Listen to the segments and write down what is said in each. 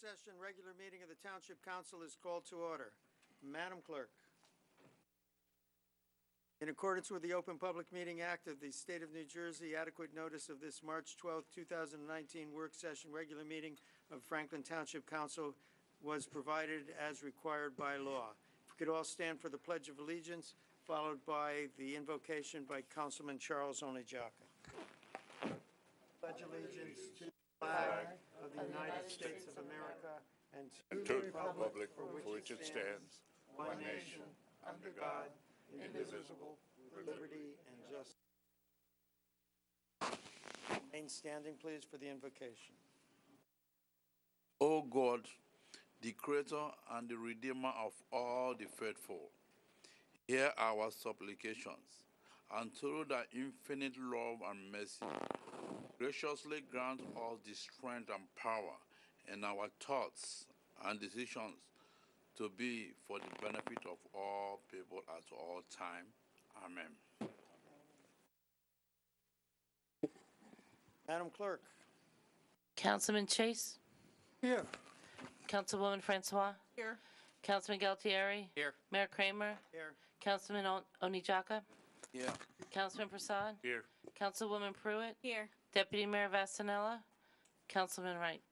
session regular meeting of the Township Council is called to order. Madam Clerk. In accordance with the Open Public Meeting Act of the State of New Jersey, adequate notice of this March 12, 2019 work session regular meeting of Franklin Township Council was provided as required by law. If we could all stand for the Pledge of Allegiance, followed by the invocation by Councilman Charles Onijaka. Pledge allegiance to the flag of the United States of America and to the republic for which it stands, one nation, under God, indivisible, with liberty and justice. Remain standing, please, for the invocation. O God, the Creator and the Redeemer of all the faithful, hear our supplications, and through thy infinite love and mercy, graciously grant us the strength and power in our thoughts and decisions to be for the benefit of all people at all time. Amen. Madam Clerk. Councilman Chase? Here. Councilwoman Francois? Here. Councilman Galtieri? Here. Mayor Kramer? Here. Councilman Onijaka? Yeah. Councilman Prasad? Here. Councilwoman Pruitt? Here. Deputy Mayor Vasanella? Councilman Wright?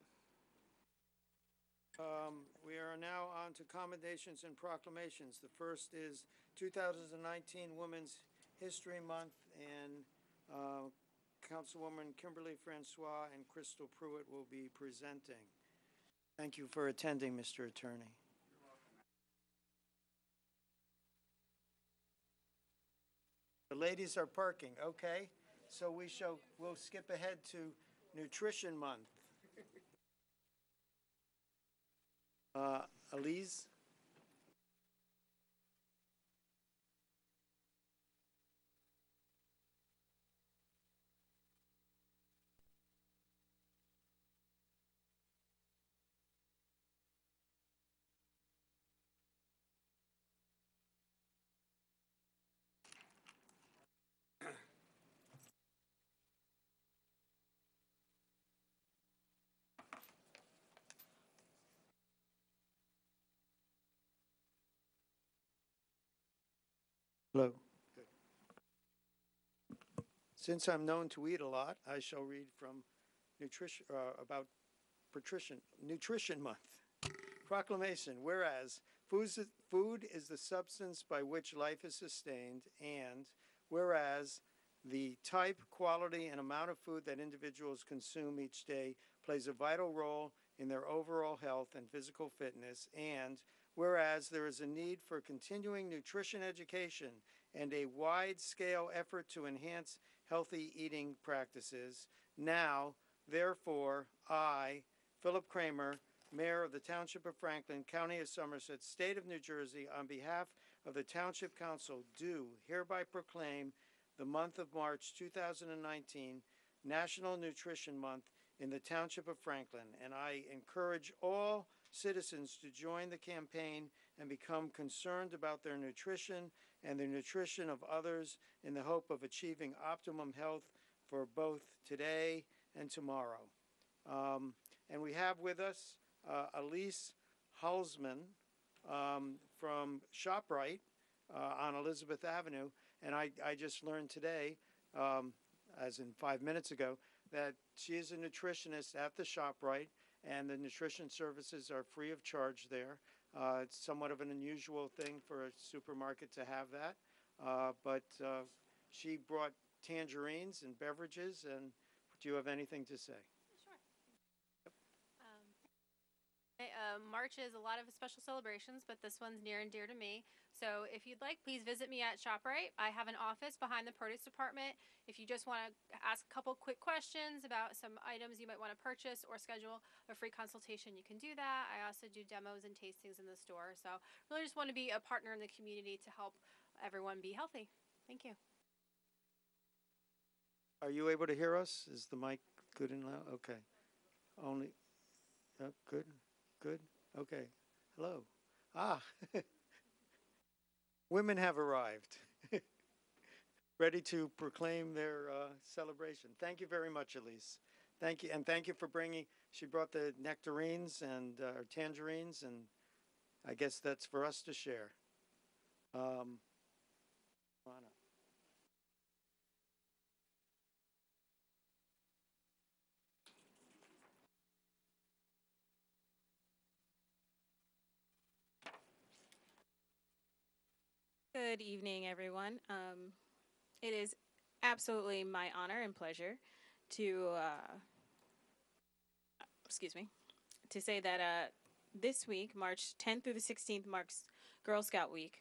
We are now on to commendations and proclamations. The first is 2019 Women's History Month, and Councilwoman Kimberly Francois and Crystal Pruitt will be presenting. Thank you for attending, Mr. Attorney. The ladies are parking, okay? So we'll skip ahead to Nutrition Month. Elise? Hello. Good. Since I'm known to eat a lot, I shall read from Nutrition Month. Proclamation, whereas food is the substance by which life is sustained, and whereas the type, quality, and amount of food that individuals consume each day plays a vital role in their overall health and physical fitness, and whereas there is a need for continuing nutrition education and a wide-scale effort to enhance healthy eating practices, now, therefore, I, Philip Kramer, Mayor of the Township of Franklin, County of Somerset, State of New Jersey, on behalf of the Township Council, do hereby proclaim the month of March 2019 National Nutrition Month in the Township of Franklin, and I encourage all citizens to join the campaign and become concerned about their nutrition and the nutrition of others in the hope of achieving optimum health for both today and tomorrow. And we have with us Elise Halsman from ShopRite on Elizabeth Avenue, and I just learned today, as in 5 minutes ago, that she is a nutritionist at the ShopRite, and the nutrition services are free of charge there. It's somewhat of an unusual thing for a supermarket to have that, but she brought tangerines and beverages, and do you have anything to say? Sure. Yep. March is a lot of special celebrations, but this one's near and dear to me. So if you'd like, please visit me at ShopRite. I have an office behind the produce department. If you just want to ask a couple quick questions about some items you might want to purchase or schedule a free consultation, you can do that. I also do demos and tastings in the store. So really just want to be a partner in the community to help everyone be healthy. Thank you. Are you able to hear us? Is the mic good and loud? Okay. Only, good, good. Okay. Hello. Women have arrived, ready to proclaim their celebration. Thank you very much, Elise. Thank you, and thank you for bringing she brought the nectarines and or tangerines, and I guess that's for us to share. Come on up. Good evening, everyone. It is absolutely my honor and pleasure to, excuse me, to say that this week, March 10th through the 16th, marks Girl Scout Week.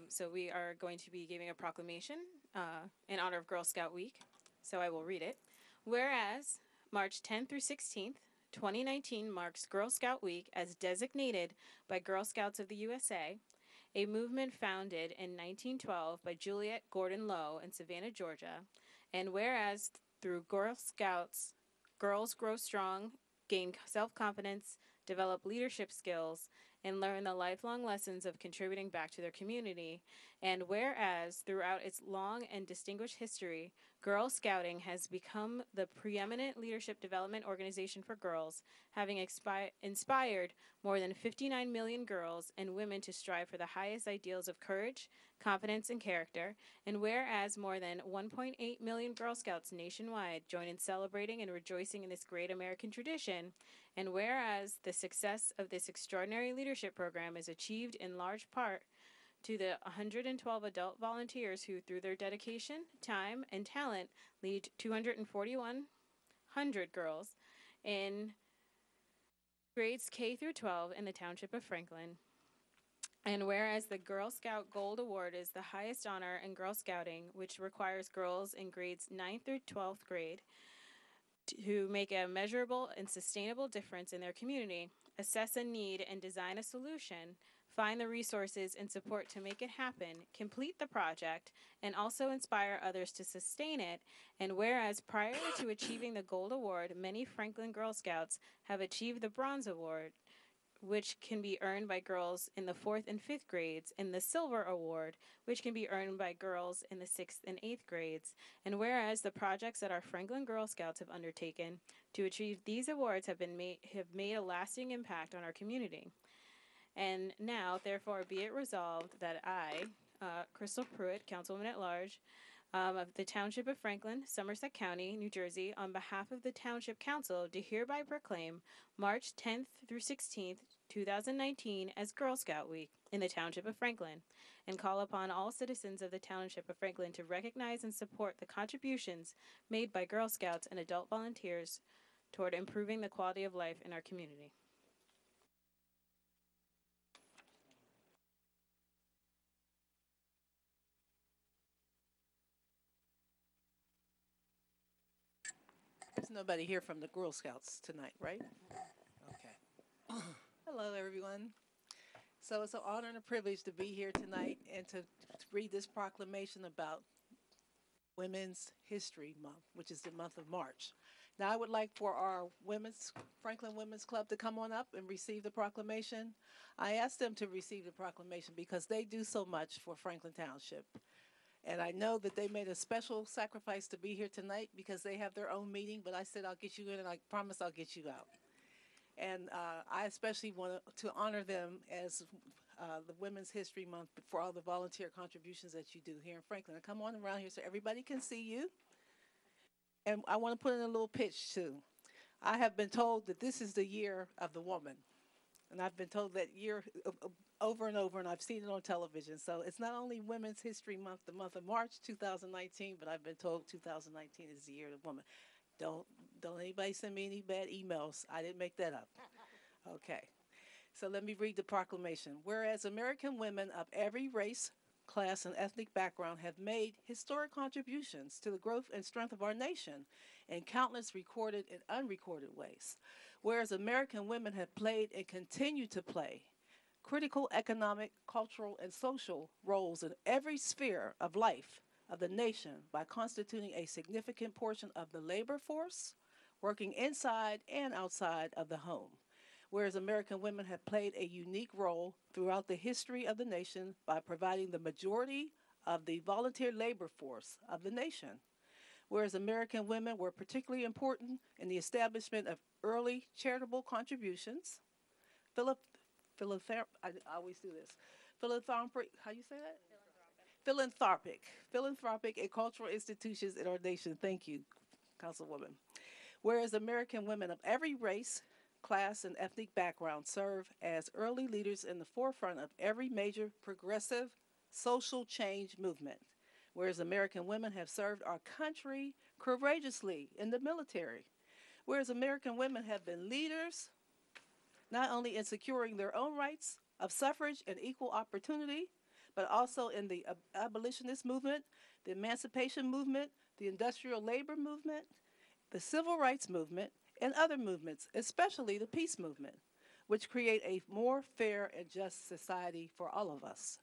So we are going to be giving a proclamation in honor of Girl Scout Week. So I will read it. Whereas March 10th through 16th, 2019 marks Girl Scout Week as designated by Girl Scouts of the USA, a movement founded in 1912 by Juliet Gordon Lowe in Savannah, Georgia. And whereas through Girl Scouts, girls grow strong, gain self-confidence, develop leadership skills, and learn the lifelong lessons of contributing back to their community. And whereas throughout its long and distinguished history, Girl Scouting has become the preeminent leadership development organization for girls, having inspired more than 59 million girls and women to strive for the highest ideals of courage, confidence, and character. And whereas more than 1.8 million Girl Scouts nationwide join in celebrating and rejoicing in this great American tradition, and whereas the success of this extraordinary leadership program is achieved in large part to the 112 adult volunteers who, through their dedication, time, and talent, lead 241 girls in grades K through 12 in the Township of Franklin. And whereas the Girl Scout Gold Award is the highest honor in Girl Scouting, which requires girls in grades 9th through 12th grade to make a measurable and sustainable difference in their community, assess a need and design a solution, find the resources and support to make it happen, complete the project, and also inspire others to sustain it. And whereas prior to achieving the Gold Award, many Franklin Girl Scouts have achieved the Bronze Award, which can be earned by girls in the 4th and 5th grades, and the Silver Award, which can be earned by girls in the 6th and 8th grades. And whereas the projects that our Franklin Girl Scouts have undertaken to achieve these awards have made a lasting impact on our community. And now, therefore, be it resolved that I, Crystal Pruitt, Councilwoman at Large, of the Township of Franklin, Somerset County, New Jersey, on behalf of the Township Council, do hereby proclaim March 10th through 16th, 2019 as Girl Scout Week in the Township of Franklin, and call upon all citizens of the Township of Franklin to recognize and support the contributions made by Girl Scouts and adult volunteers toward improving the quality of life in our community. There's nobody here from the Girl Scouts tonight, right? Okay. Hello, everyone. So it's an honor and a privilege to be here tonight and to read this proclamation about Women's History Month, which is the month of March. Now, I would like for our Franklin Women's Club to come on up and receive the proclamation. I asked them to receive the proclamation because they do so much for Franklin Township. And I know that they made a special sacrifice to be here tonight because they have their own meeting, but I said I'll get you in, and I promise I'll get you out. And I especially want to honor them as the Women's History Month for all the volunteer contributions that you do here in Franklin. And come on around here so everybody can see you. And I want to put in a little pitch, too. I have been told that this is the year of the woman. And I've been told that year over and over, and I've seen it on television. So it's not only Women's History Month, the month of March 2019, but I've been told 2019 is the year of the woman. Don't anybody send me any bad emails. I didn't make that up. Okay. So let me read the proclamation. Whereas American women of every race, class, and ethnic background have made historic contributions to the growth and strength of our nation in countless recorded and unrecorded ways. Whereas American women have played and continue to play critical economic, cultural, and social roles in every sphere of life of the nation by constituting a significant portion of the labor force, working inside and outside of the home. Whereas American women have played a unique role throughout the history of the nation by providing the majority of the volunteer labor force of the nation. Whereas American women were particularly important in the establishment of early charitable contributions, I always do this, philanthropic, how you say that? Philanthropic and cultural institutions in our nation. Thank you, Councilwoman. Whereas American women of every race, class, and ethnic background serve as early leaders in the forefront of every major progressive social change movement. Whereas American women have served our country courageously in the military. Whereas American women have been leaders, not only in securing their own rights of suffrage and equal opportunity, but also in the abolitionist movement, the emancipation movement, the industrial labor movement, the civil rights movement, and other movements, especially the peace movement, which create a more fair and just society for all of us.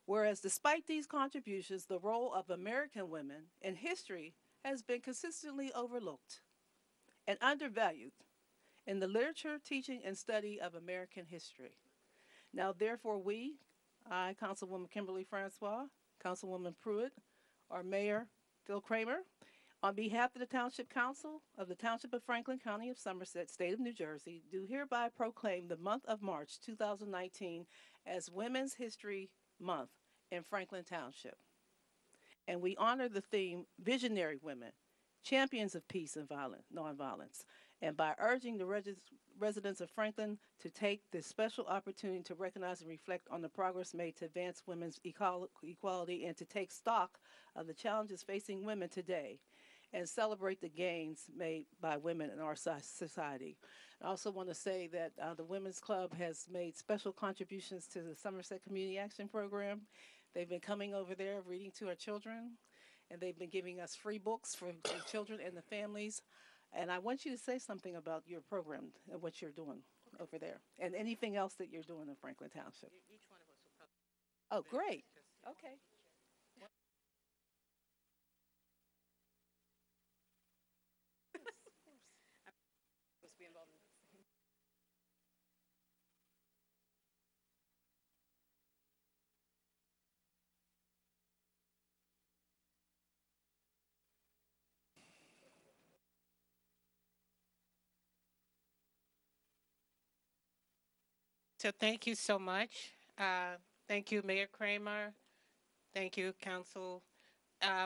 Whereas despite these contributions, the role of American women in history has been consistently overlooked and undervalued in the literature, teaching, and study of American history. Now, therefore, I, Councilwoman Kimberly Francois, Councilwoman Pruitt, our Mayor Phil Kramer, on behalf of the Township Council of the Township of Franklin, County of Somerset, State of New Jersey, do hereby proclaim the month of March 2019 as Women's History Month in Franklin Township. And we honor the theme, Visionary Women, Champions of Peace and Nonviolence, and by urging the residents of Franklin to take this special opportunity to recognize and reflect on the progress made to advance women's equality and to take stock of the challenges facing women today and celebrate the gains made by women in our society. I also want to say that the Women's Club has made special contributions to the Somerset Community Action Program. They've been coming over there reading to our children, and they've been giving us free books for the children and the families. And I want you to say something about your program and what you're doing over there, and anything else that you're doing in Franklin Township. Each one of us will probably. Oh, great. Okay. So thank you so much. Thank you, Mayor Kramer. Thank you, Council.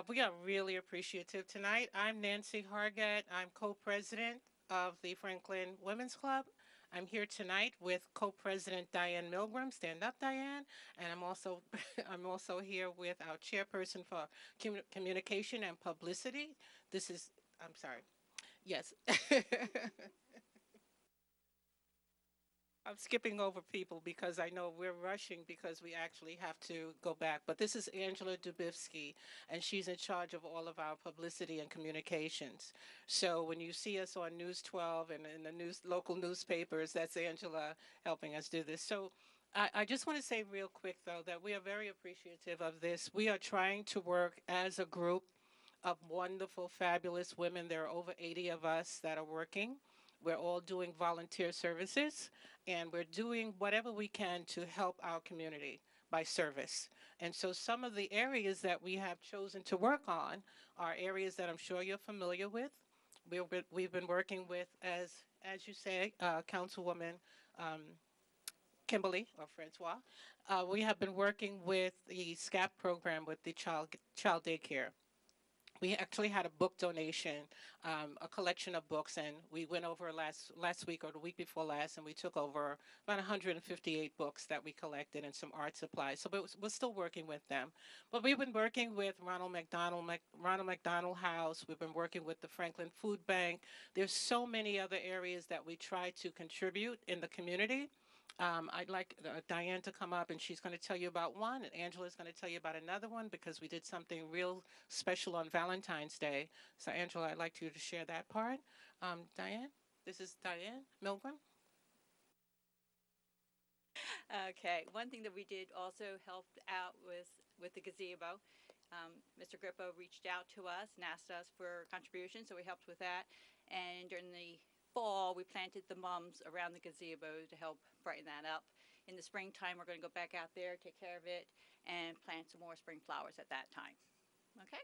We are really appreciative tonight. I'm Nancy Hargett. I'm co-president of the Franklin Women's Club. I'm here tonight with co-president Diane Milgram. Stand up, Diane. And I'm also I'm also here with our chairperson for communication and publicity. I'm sorry. Yes. I'm skipping over people because I know we're rushing because we actually have to go back. But this is Angela Dubivsky, and she's in charge of all of our publicity and communications. So when you see us on News 12 and in the local newspapers, that's Angela helping us do this. So I just want to say real quick, though, that we are very appreciative of this. We are trying to work as a group of wonderful, fabulous women. There are over 80 of us that are working. We're all doing volunteer services, and we're doing whatever we can to help our community by service. And so some of the areas that we have chosen to work on are areas that I'm sure you're familiar with. We've been working with, as you say, Councilwoman Kimberly or Francois. We have been working with the SCAP program with the child daycare. We actually had a book donation, a collection of books, and we went over last week or the week before last, and we took over about 158 books that we collected and some art supplies. So we're still working with them. But we've been working with Ronald McDonald House. We've been working with the Franklin Food Bank. There's so many other areas that we try to contribute in the community. I'd like Diane to come up, and she's going to tell you about one, and Angela's going to tell you about another one because we did something real special on Valentine's Day. So, Angela, I'd like you to share that part. Diane, this is Diane Milgram. Okay, one thing that we did also helped out with the gazebo. Mr. Grippo reached out to us and asked us for contributions, so we helped with that. And during the fall, we planted the mums around the gazebo to help brighten that up. In the springtime, we're going to go back out there, take care of it, and plant some more spring flowers at that time. Okay?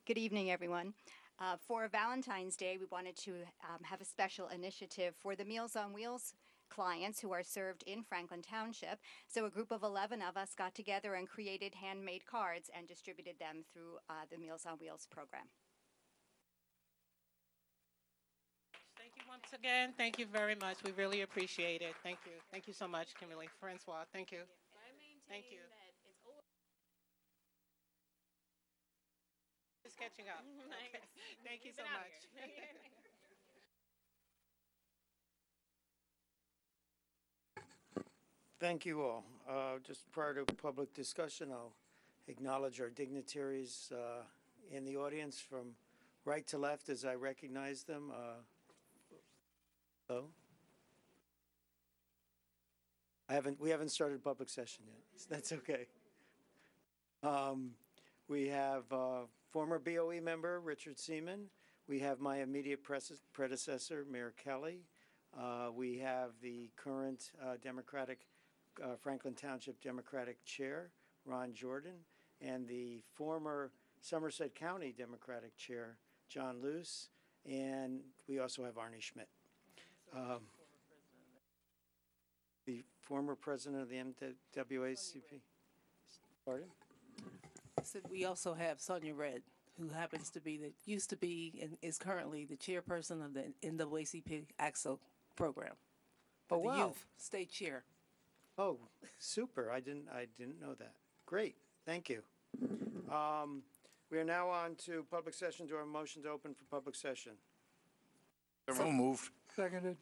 Good evening, everyone. For Valentine's Day, we wanted to have a special initiative for the Meals on Wheels clients who are served in Franklin Township. So a group of 11 of us got together and created handmade cards and distributed them through the Meals on Wheels program. Thank you once again. Thank you very much. We really appreciate it. Thank you. Thank you so much, Kimberly. Francois, thank you. Thank you. Just catching up. Okay. Thank you so much. Thank you all. Just prior to public discussion, I'll acknowledge our dignitaries in the audience from right to left as I recognize them. Hello? We haven't started public session yet, so that's okay. We have former BOE member Richard Seaman. We have my immediate predecessor, Mayor Kelly. We have the current Franklin Township Democratic Chair, Ron Jordan, and the former Somerset County Democratic Chair, John Luce, and we also have Arnie Schmidt. The former president of the MWACP. Pardon? So we also have Sonia Red, who happens to be used to be and is currently the chairperson of the NAACP AXO program. Oh, the wow. Youth State Chair. Oh, super. I didn't know that. Great. Thank you. We are now on to public session. Do I have a motion to open for public session? So moved. Seconded.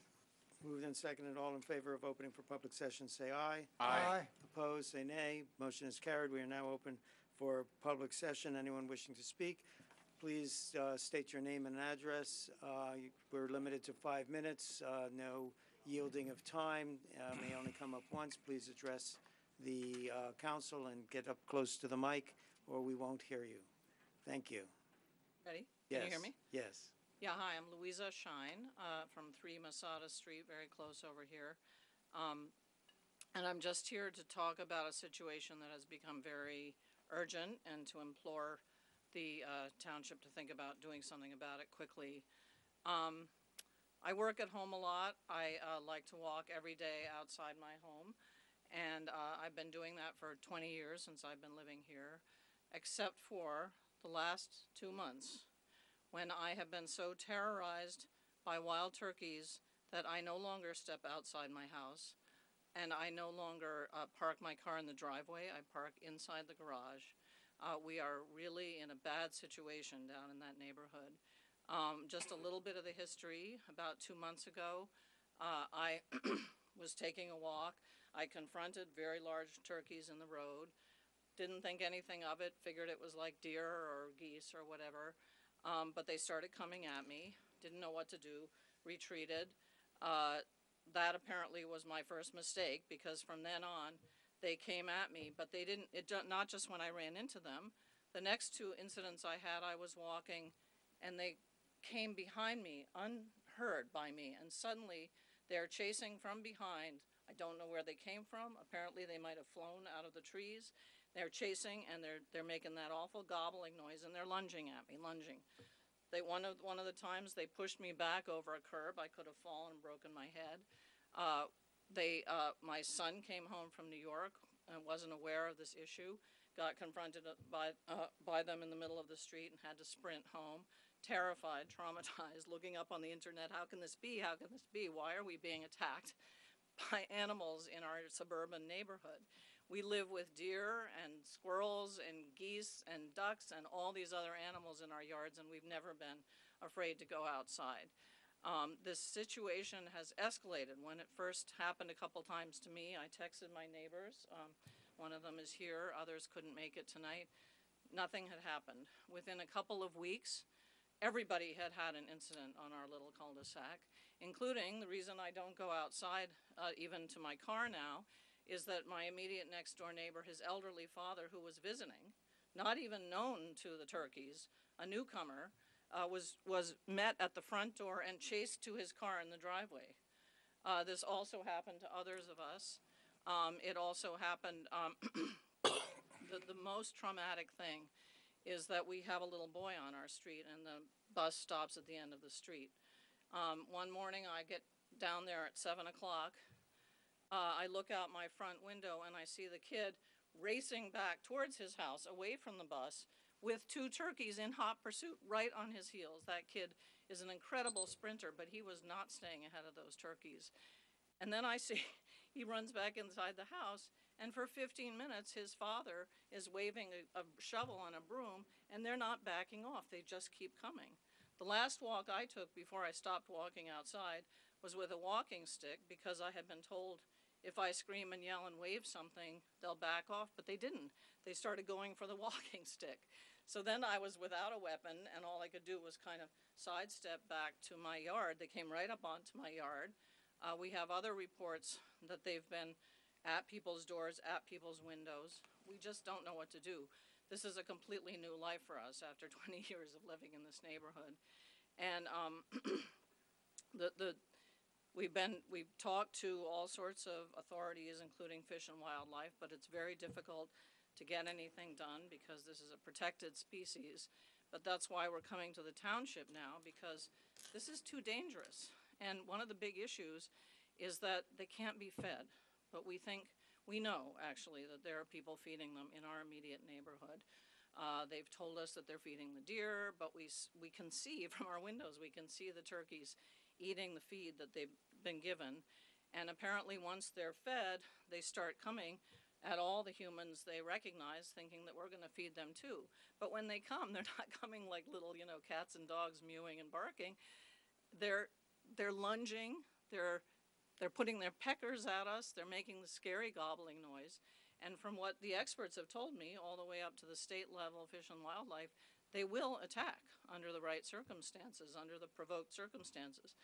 Moved and seconded. All in favor of opening for public session, say aye. Aye. Opposed, say nay. Motion is carried. We are now open for public session. Anyone wishing to speak, please state your name and address. We're limited to 5 minutes. No yielding of time. May only come up once. Please address the council and get up close to the mic, or we won't hear you. Thank you. Ready? Yes. Can you hear me? Yes. Yeah, hi, I'm Louisa Shine from 3 Masada Street, very close over here. And I'm just here to talk about a situation that has become very urgent and to implore the township to think about doing something about it quickly. I work at home a lot. I like to walk every day outside my home. And I've been doing that for 20 years since I've been living here, except for the last 2 months, when I have been so terrorized by wild turkeys that I no longer step outside my house, and I no longer park my car in the driveway. I park inside the garage. We are really in a bad situation down in that neighborhood. Just a little bit of the history. About 2 months ago, I was taking a walk. I confronted very large turkeys in the road. Didn't think anything of it, figured it was like deer or geese or whatever. But they started coming at me, didn't know what to do, retreated. That apparently was my first mistake, because from then on, they came at me, but they didn't, not just when I ran into them. The next 2 incidents I had, I was walking, and they came behind me, unheard by me, and suddenly they're chasing from behind. I don't know where they came from. Apparently they might have flown out of the trees. They're chasing, and they're making that awful gobbling noise, and they're lunging at me, lunging. One of the times they pushed me back over a curb. I could have fallen and broken my head. My son came home from New York and wasn't aware of this issue, got confronted by them in the middle of the street and had to sprint home, terrified, traumatized, looking up on the internet, how can this be? How can this be? Why are we being attacked by animals in our suburban neighborhood? We live with deer and squirrels and geese and ducks and all these other animals in our yards, and we've never been afraid to go outside. This situation has escalated. When it first happened a couple times to me, I texted my neighbors. One of them is here. Others couldn't make it tonight. Nothing had happened. Within a couple of weeks, everybody had had an incident on our little cul-de-sac, including the reason I don't go outside even to my car now is that my immediate next door neighbor, his elderly father, who was visiting, not even known to the turkeys, a newcomer, was met at the front door and chased to his car in the driveway. This also happened to others of us. It also happened, the most traumatic thing is that we have a little boy on our street, and bus stops at the end of the street. One morning I get down there at 7 o'clock. I look out my front window and I see the kid racing back towards his house away from the bus with 2 turkeys in hot pursuit right on his heels. That kid is an incredible sprinter, but he was not staying ahead of those turkeys. And then I see he runs back inside the house, and for 15 minutes his father is waving a shovel and a broom, and they're not backing off. They just keep coming. The last walk I took before I stopped walking outside was with a walking stick, because I had been told if I scream and yell and wave something, they'll back off, but they didn't. They started going for the walking stick. So then I was without a weapon, and all I could do was kind of sidestep back to my yard. They came right up onto my yard. We have other reports that they've been at people's doors, at people's windows. We just don't know what to do. This is a completely new life for us after 20 years of living in this neighborhood. And we've talked to all sorts of authorities, including Fish and Wildlife, but it's very difficult to get anything done because this is a protected species. But that's why we're coming to the township now, because this is too dangerous. And one of the big issues is that they can't be fed. But we know actually that there are people feeding them in our immediate neighborhood. They've told us that they're feeding the deer, but we can see from our windows, we can see the turkeys eating the feed that they've been given. And apparently once they're fed, they start coming at all the humans they recognize, thinking that we're going to feed them too. But when they come, they're not coming like little, cats and dogs mewing and barking. They're lunging, they're putting their peckers at us, they're making the scary gobbling noise. And from what the experts have told me, all the way up to the state level, Fish and Wildlife, they will attack under the right circumstances, under the provoked circumstances.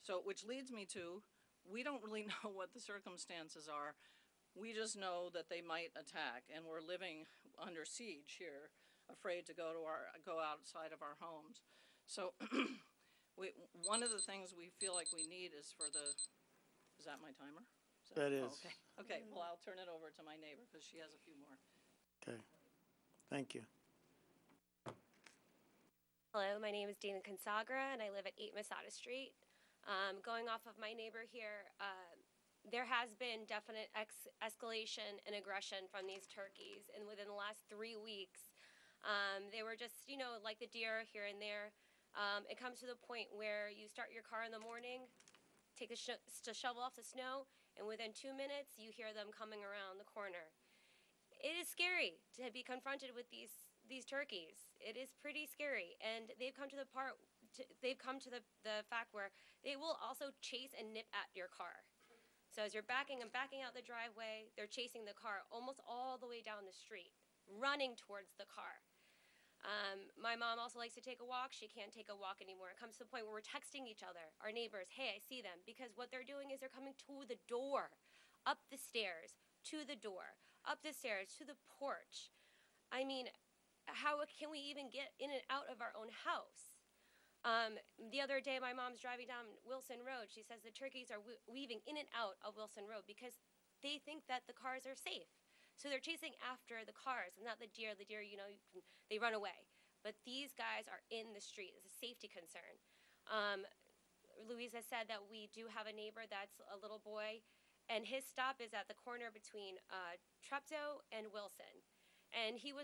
So, which leads me to, we don't really know what the circumstances are. We just know that they might attack, and we're living under siege here, afraid to go outside of our homes. So one of the things we feel like we need is is that my timer? That is. Oh, okay. Okay, well, I'll turn it over to my neighbor because she has a few more. Okay. Thank you. Hello, my name is Dana Consagra, and I live at 8 Masada Street. Going off of my neighbor here, there has been definite escalation and aggression from these turkeys, and within the last 3 weeks, they were just, like the deer here and there. It comes to the point where you start your car in the morning, take the shovel off the snow, and within 2 minutes, you hear them coming around the corner. It is scary to be confronted with these turkeys. It is pretty scary, and they've come to the fact where they will also chase and nip at your car. So as you're backing out the driveway, they're chasing the car almost all the way down the street, running towards the car. My mom also likes to take a walk. She can't take a walk anymore. It comes to the point where we're texting each other, our neighbors, hey, I see them, because what they're doing is they're coming to the door, up the stairs, to the door, up the stairs, to the porch. I mean, how can we even get in and out of our own house? The other day, my mom's driving down Wilson Road. She says the turkeys are weaving in and out of Wilson Road because they think that the cars are safe. So they're chasing after the cars and not the deer. The deer, they run away. But these guys are in the street. It's a safety concern. Louisa said that we do have a neighbor that's a little boy, and his stop is at the corner between Treptow and Wilson. And he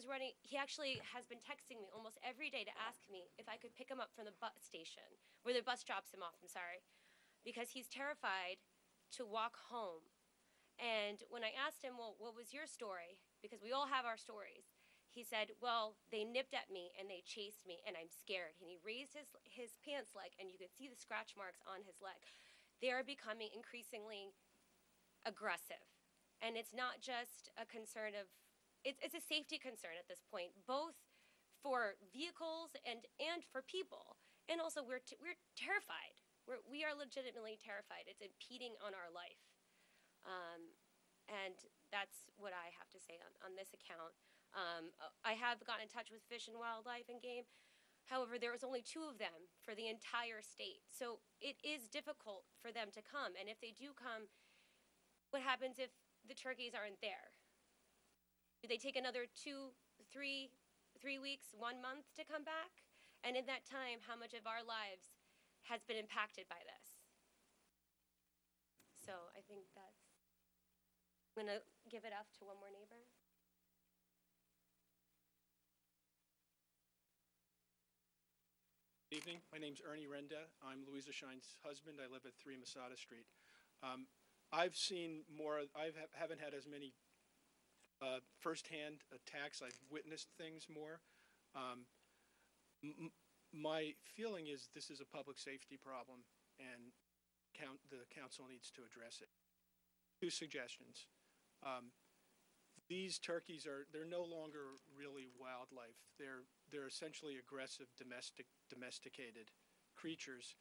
actually has been texting me almost every day to ask me if I could pick him up from the bus station, where the bus drops him off, because he's terrified to walk home. And when I asked him, well, what was your story? Because we all have our stories. He said, well, they nipped at me and they chased me and I'm scared. And he raised his pants leg and you could see the scratch marks on his leg. They are becoming increasingly aggressive. And it's not just a concern of, it's a safety concern at this point, both for vehicles and for people. And also we're terrified. We are legitimately terrified. It's impeding on our life. And that's what I have to say on this account. I have gotten in touch with Fish and Wildlife and Game. However, there was only 2 of them for the entire state. So it is difficult for them to come. And if they do come, what happens if the turkeys aren't there? Do they take another 2, 3 weeks, 1 month to come back? And in that time, how much of our lives has been impacted by this? So I think that's, I'm going to give it up to one more neighbor. Good evening. My name's Ernie Renda. I'm Louisa Shine's husband. I live at 3 Masada Street. I've seen more, haven't had as many firsthand attacks. I've witnessed things more. My feeling is this is a public safety problem, and the council needs to address it. 2 suggestions. These turkeys they're no longer really wildlife. They're essentially aggressive domesticated creatures,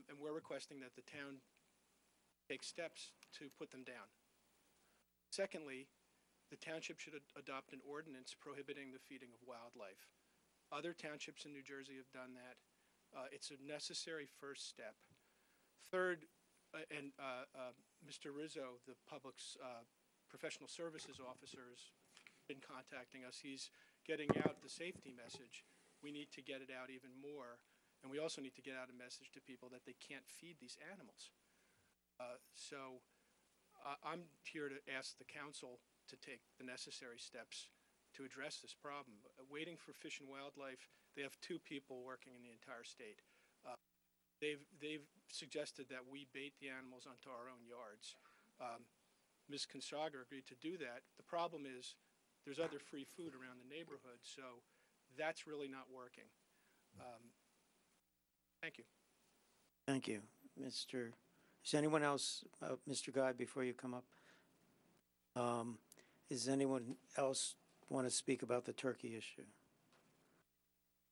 and we're requesting that the town take steps to put them down. Secondly, the township should adopt an ordinance prohibiting the feeding of wildlife. Other townships in New Jersey have done that. It's a necessary first step. Third, and Mr. Rizzo, the public's professional services officer, has been contacting us. He's getting out the safety message. We need to get it out even more, and we also need to get out a message to people that they can't feed these animals. So I'm here to ask the council to take the necessary steps to address this problem. Waiting for Fish and Wildlife, they have 2 people working in the entire state. They've suggested that we bait the animals onto our own yards. Ms. Consagra agreed to do that. The problem is there's other free food around the neighborhood, so that's really not working. Thank you. Thank you. Is anyone else, Mr. Guy, before you come up? Is anyone else want to speak about the turkey issue?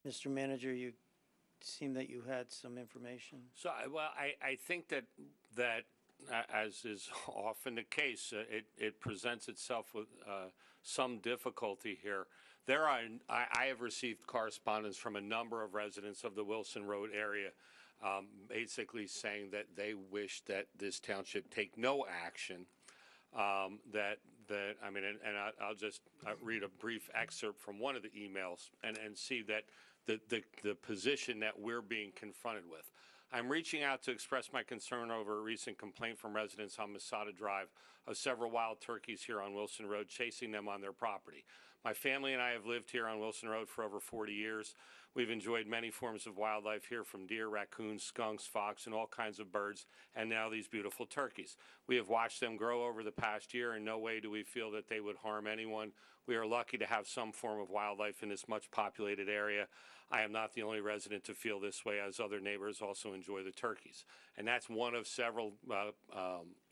Mr. Manager, you seem that you had some information. So, I think that as is often the case, it presents itself with some difficulty here. I have received correspondence from a number of residents of the Wilson Road area, basically saying that they wish that this township take no action. I'll just read a brief excerpt from one of the emails and see that the position that we're being confronted with. I'm reaching out to express my concern over a recent complaint from residents on Masada Drive of several wild turkeys here on Wilson Road chasing them on their property. My family and I have lived here on Wilson Road for over 40 years. We've enjoyed many forms of wildlife here, from deer, raccoons, skunks, fox, and all kinds of birds, and now these beautiful turkeys. We have watched them grow over the past year. In no way do we feel that they would harm anyone. We are lucky to have some form of wildlife in this much populated area. I am not the only resident to feel this way, as other neighbors also enjoy the turkeys. And that's one of several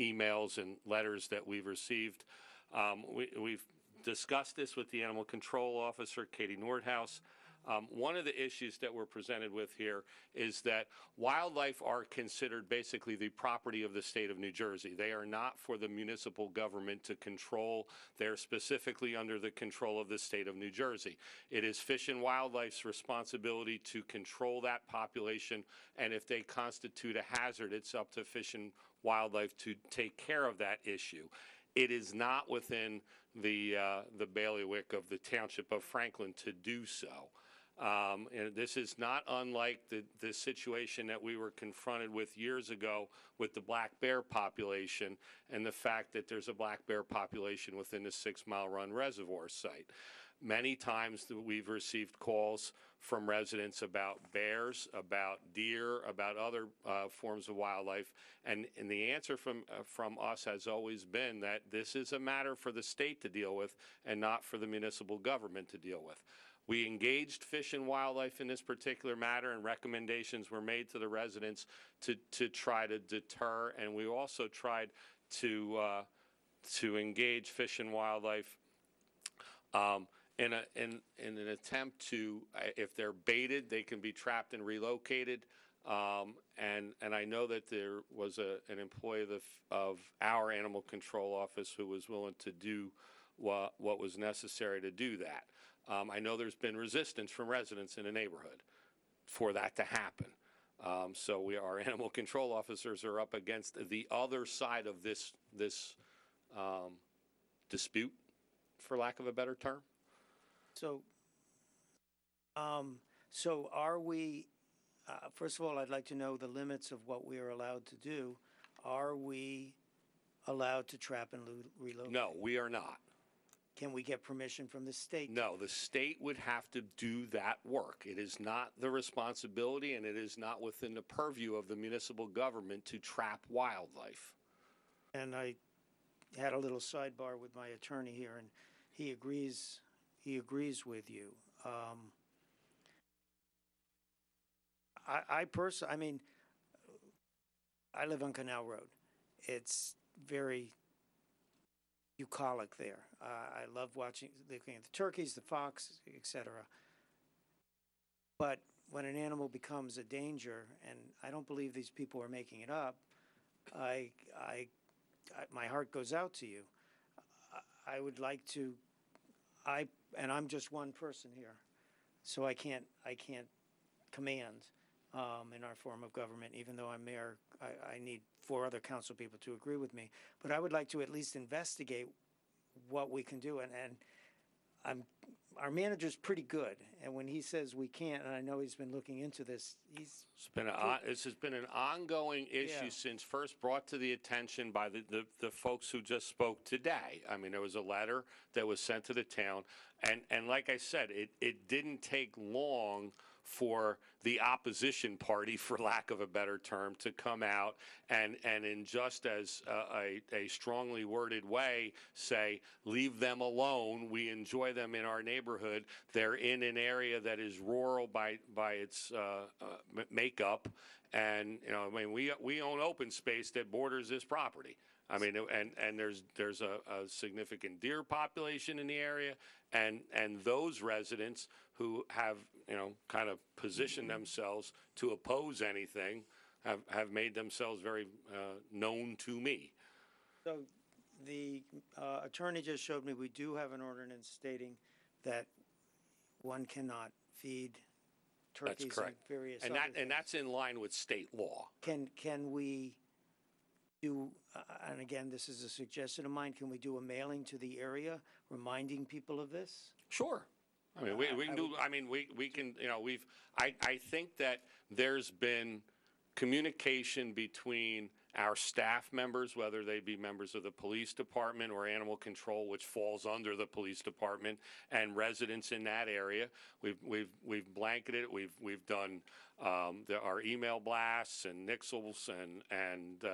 emails and letters that we've received. We've discussed this with the animal control officer, Katie Nordhaus. One of the issues that we're presented with here is that wildlife are considered basically the property of the state of New Jersey. They are not for the municipal government to control. They're specifically under the control of the state of New Jersey. It is Fish and Wildlife's responsibility to control that population, and if they constitute a hazard, it's up to Fish and Wildlife to take care of that issue. It is not within the bailiwick of the Township of Franklin to do so. And this is not unlike the situation that we were confronted with years ago with the black bear population, and the fact that there's a black bear population within the 6 Mile Run reservoir site. Many times we've received calls from residents about bears, about deer, about other forms of wildlife, and the answer from us has always been that this is a matter for the state to deal with and not for the municipal government to deal with. We engaged Fish and Wildlife in this particular matter, and recommendations were made to the residents to try to deter, and we also tried to engage Fish and Wildlife in an attempt to, if they're baited, they can be trapped and relocated. And I know that there was an employee of our animal control office who was willing to do what was necessary to do that. I know there's been resistance from residents in the neighborhood for that to happen. So our animal control officers are up against the other side of this dispute, for lack of a better term. So So are we, first of all, I'd like to know the limits of what we are allowed to do. Are we allowed to trap and relocate? No, we are not. Can we get permission from the state? No, the state would have to do that work. It is not the responsibility, and it is not within the purview of the municipal government to trap wildlife. And I had a little sidebar with my attorney here, and he agrees with you. I personally, I mean, I live on Canal Road. It's very bucolic there. I love looking at the turkeys, the fox, etc. But when an animal becomes a danger, and I don't believe these people are making it up, my heart goes out to you. I would like to, and I'm just one person here, so I can't command in our form of government. Even though I'm mayor, I need 4 other council people to agree with me. But I would like to at least investigate what we can do, and our manager's pretty good. And when he says we can't, and I know he's been looking into this, this has been an ongoing issue Yeah. since first brought to the attention by the folks who just spoke today. I mean, there was a letter that was sent to the town, and like I said, it didn't take long for the opposition party, for lack of a better term, to come out and in just as a strongly worded way say, leave them alone. We enjoy them in our neighborhood. They're in an area that is rural by its makeup. And, you know, I mean, we own open space that borders this property. I mean, and there's a significant deer population in the area, and those residents who have, you know, kind of positioned themselves to oppose anything have made themselves very known to me. So the attorney just showed me we do have an ordinance stating that one cannot feed turkeys That's correct. and various And other and things. that's in line with state law. Can we do, and again, this is a suggestion of mine, can we do a mailing to the area reminding people of this? Sure. I mean, we can do, I mean, we can, you know, I think that there's been communication between our staff members, whether they be members of the police department or animal control, which falls under the police department, and residents in that area. We've blanketed it. We've done our email blasts and nixles, and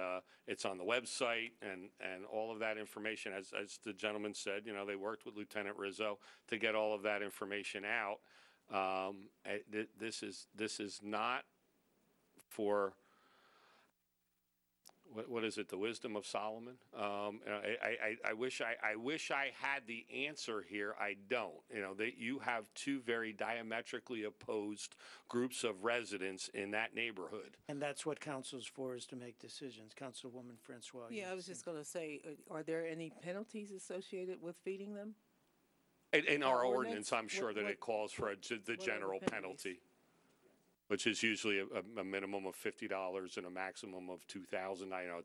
it's on the website, and all of that information. As the gentleman said, you know, they worked with Lieutenant Rizzo to get all of that information out. This is not for, what is it? The wisdom of Solomon. I wish I had the answer here. I don't. You know, that you have 2 very diametrically opposed groups of residents in that neighborhood. And that's what council's for, is to make decisions. Councilwoman Francois. Yeah, I was just going to say, are there any penalties associated with feeding them? In our Our ordinance, I'm sure that it calls for the what are the general penalties? penalty, which is usually a minimum of $50 and a maximum of $2,000. I know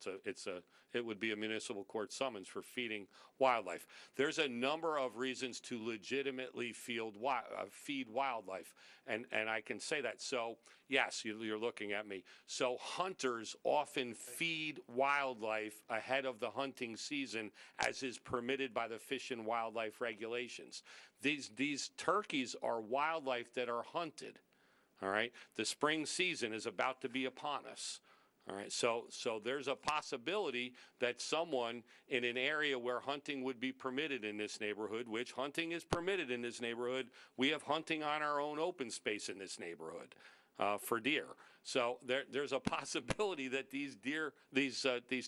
it would be a municipal court summons for feeding wildlife. There's a number of reasons to legitimately feed wildlife, and I can say that. So yes, you're looking at me. So hunters often feed wildlife ahead of the hunting season, as is permitted by the Fish and Wildlife regulations. These turkeys are wildlife that are hunted. All right, the spring season is about to be upon us. All right, so there's a possibility that someone in an area where hunting would be permitted in this neighborhood, which hunting is permitted in this neighborhood, we have hunting on our own open space in this neighborhood for deer. So there's a possibility that these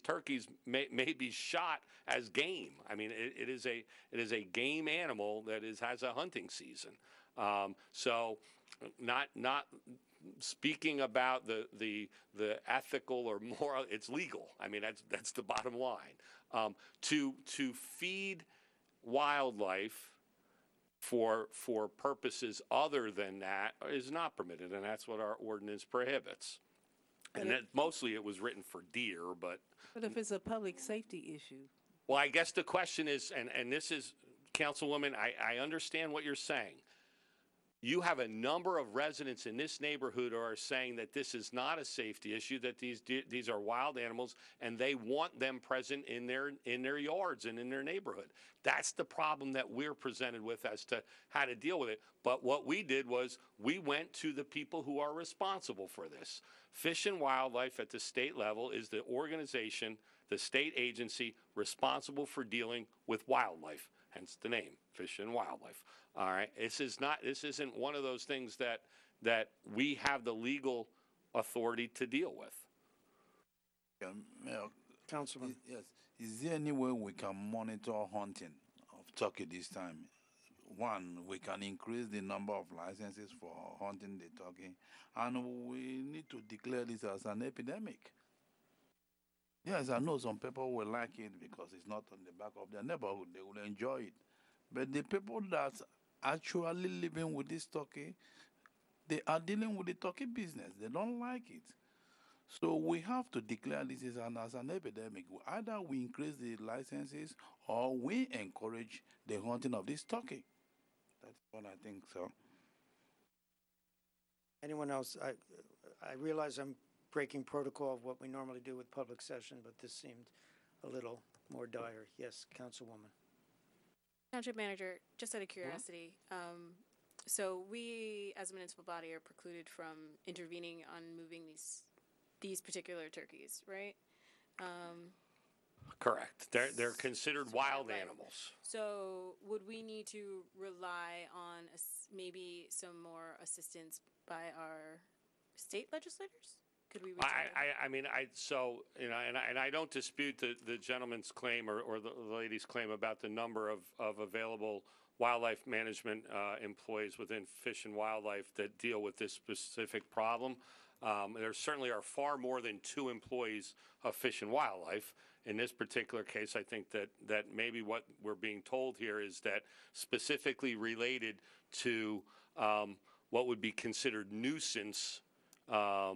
turkeys may be shot as game. I mean, it is a game animal that has a hunting season. So. Not speaking about the ethical or moral, it's legal. I mean, that's the bottom line. To feed wildlife for purposes other than that is not permitted, and that's what our ordinance prohibits. And mostly it was written for deer, but if it's a public safety issue? Well, I guess the question is, and this is, Councilwoman, I understand what you're saying. you have a number of residents in this neighborhood who are saying that this is not a safety issue, that these are wild animals, and they want them present in their yards and in their neighborhood. That's the problem that we're presented with as to how to deal with it. But what we did was we went to the people who are responsible for this. Fish and Wildlife at the state level is the organization, the state agency responsible for dealing with wildlife, hence the name, Fish and Wildlife. All right, this isn't one of those things that we have the legal authority to deal with. Mayor, Councilman. yes. Is there any way we can monitor hunting of turkey this time? One, we can increase the number of licenses for hunting the turkey, and we need to declare this as an epidemic. Yes, I know some people will like it because it's not on the back of their neighborhood. They will enjoy it. But the people that actually living with this turkey, they are dealing with the turkey business. They don't like it. So we have to declare this as an epidemic. Either we increase the licenses or we encourage the hunting of this turkey. That's what I think, so. Anyone else? I realize I'm breaking protocol of what we normally do with public session, but this seemed a little more dire. Yes, Councilwoman. Township Manager, just out of curiosity, so we as a municipal body are precluded from intervening on moving these particular turkeys, right? Correct. They're considered wild animals. So would we need to rely on maybe some more assistance by our state legislators? Could we? And I don't dispute the gentleman's claim or the lady's claim about the number of available wildlife management employees within Fish and Wildlife that deal with this specific problem. There certainly are far more than 2 employees of Fish and Wildlife. In this particular case, I think that maybe what we're being told here is that specifically related to what would be considered nuisance, a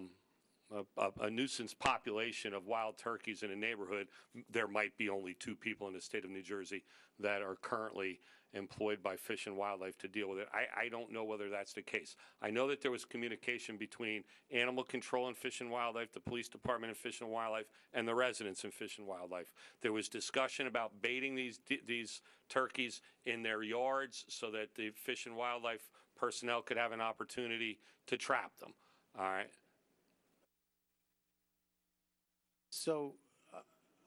nuisance population of wild turkeys in a neighborhood, there might be only 2 people in the state of New Jersey that are currently employed by Fish and Wildlife to deal with it. I don't know whether that's the case. I know that there was communication between Animal Control and Fish and Wildlife, the Police Department and Fish and Wildlife, and the residents in Fish and Wildlife. There was discussion about baiting these turkeys in their yards so that the Fish and Wildlife personnel could have an opportunity to trap them. All right. So,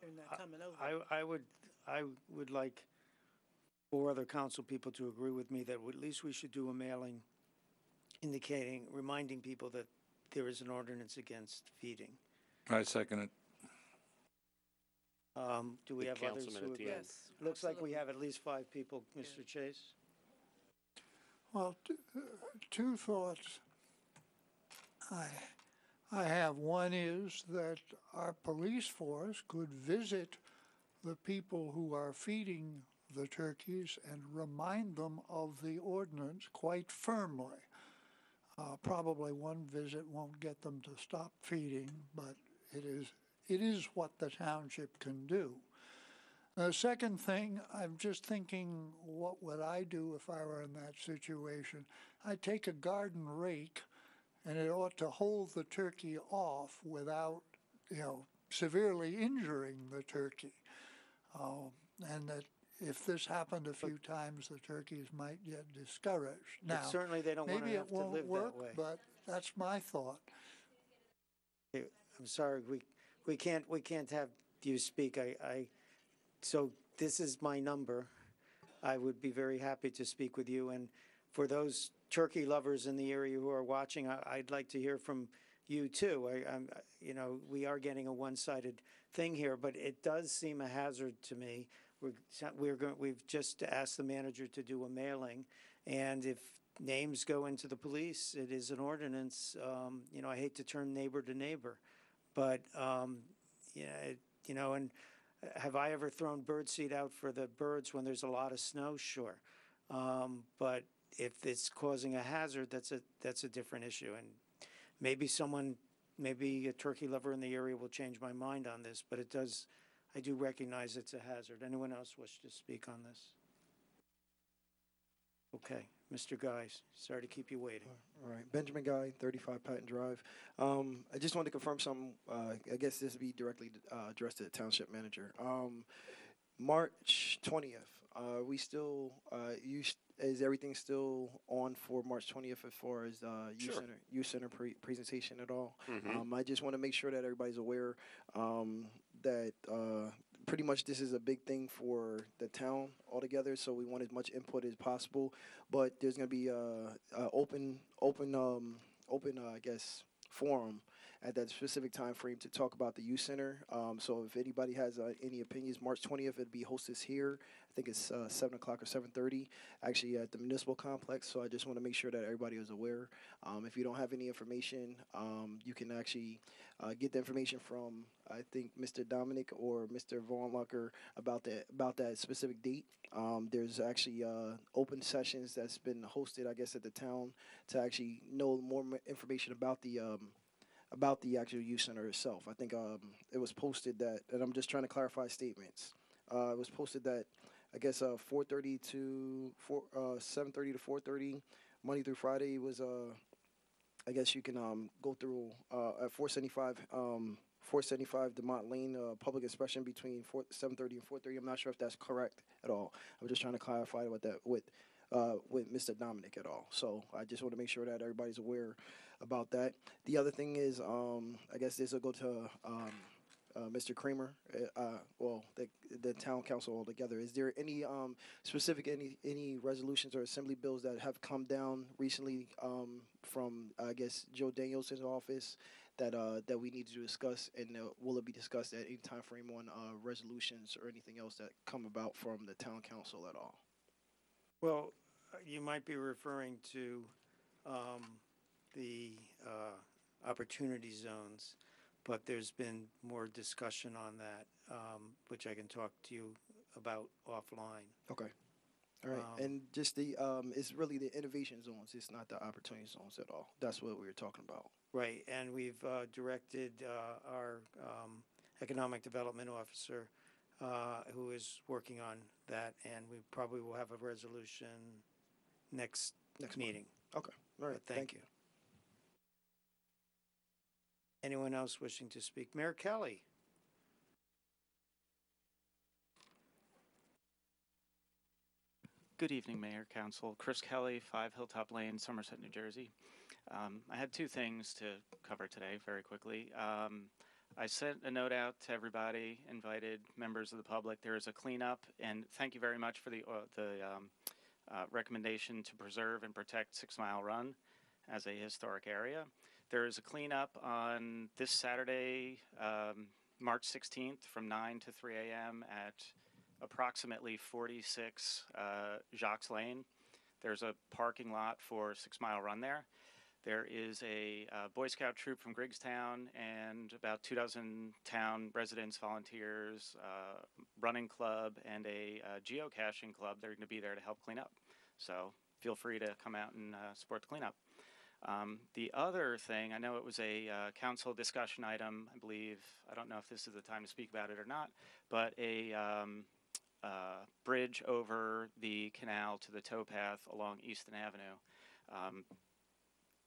They're not coming over. I would like 4 other council people to agree with me that at least we should do a mailing reminding people that there is an ordinance against feeding. I second it. Do we have others who agree? Yes, Looks like we have at least 5 people. Mr. Chase? Well, 2 thoughts I have. One is that our police force could visit the people who are feeding the turkeys and remind them of the ordinance quite firmly. Probably one visit won't get them to stop feeding, but it is what the township can do. The second thing, I'm just thinking, what would I do if I were in that situation? I'd take a garden rake, and it ought to hold the turkey off without, severely injuring the turkey. And that if this happened a few times, the turkeys might get discouraged. Now, but certainly they don't want to have to live work, that way. But that's my thought. I'm sorry, we can't have you speak. So this is my number. I would be very happy to speak with you. And for those turkey lovers in the area who are watching, I'd like to hear from you too. We are getting a one-sided thing here, but it does seem a hazard to me. We've just asked the manager to do a mailing, and if names go into the police, it is an ordinance. I hate to turn neighbor to neighbor, but and have I ever thrown birdseed out for the birds when there's a lot of snow? Sure, but if it's causing a hazard, that's a different issue, and maybe a turkey lover in the area will change my mind on this, but I do recognize it's a hazard. Anyone else wish to speak on this? Okay, Mr. Guy, sorry to keep you waiting. All right, Benjamin Guy, 35 Patton Drive. I just wanted to confirm something. I guess this would be directly addressed to the township manager. March 20th. We still is everything still on for March 20th as far as Sure. youth center presentation at all? Mhm. I just want to make sure that everybody's aware that pretty much this is a big thing for the town altogether. So we want as much input as possible, but there's going to be a open I guess forum at that specific time frame to talk about the youth center. So if anybody has any opinions, March 20th, it'll be hosted here. I think it's 7 o'clock or 7:30, actually at the municipal complex. So I just want to make sure that everybody is aware. If you don't have any information, you can actually get the information from, I think, Mr. Dominic or Mr. Vaughn Lucker about that specific date. There's actually open sessions that's been hosted, I guess, at the town to actually know more information about the actual youth center itself. I think it was posted that, and I'm just trying to clarify statements. It was posted that, I guess, 4:30 to 7:30 to 4:30, Monday through Friday was I guess you can go through at 475 DeMont Lane, public expression between 7:30 and 4:30. I'm not sure if that's correct at all. I'm just trying to clarify with Mr. Dominic at all. So I just want to make sure that everybody's aware about that. The other thing is, I guess this will go to Mr. Kramer, the town council altogether. Is there any specific any resolutions or assembly bills that have come down recently from, I guess, Joe Danielson's office that we need to discuss, and will it be discussed at any time frame on resolutions or anything else that come about from the town council at all? Well, you might be referring to the opportunity zones, but there's been more discussion on that, which I can talk to you about offline. Okay. All right. And just it's really the innovation zones. It's not the opportunity zones at all. That's what we were talking about. Right, and we've directed our economic development officer, who is working on that, and we probably will have a resolution next meeting. Okay. All right. But thank you. Anyone else wishing to speak? Mayor Kelly. Good evening, Mayor, Council. Chris Kelly, 5 Hilltop Lane, Somerset, New Jersey. I had 2 things to cover today very quickly. I sent a note out to everybody, invited members of the public. There is a cleanup, and thank you very much for the recommendation to preserve and protect 6 Mile Run as a historic area. There is a cleanup on this Saturday, March 16th from 9 to 3 a.m. at approximately 46 Jacques Lane. There's a parking lot for 6 Mile Run there. There is a Boy Scout troop from Griggstown and about 24 town residents, volunteers, running club, and a geocaching club. They're going to be there to help clean up. So feel free to come out and support the cleanup. The other thing, I know it was a council discussion item, I believe. I don't know if this is the time to speak about it or not, but a bridge over the canal to the towpath along Easton Avenue.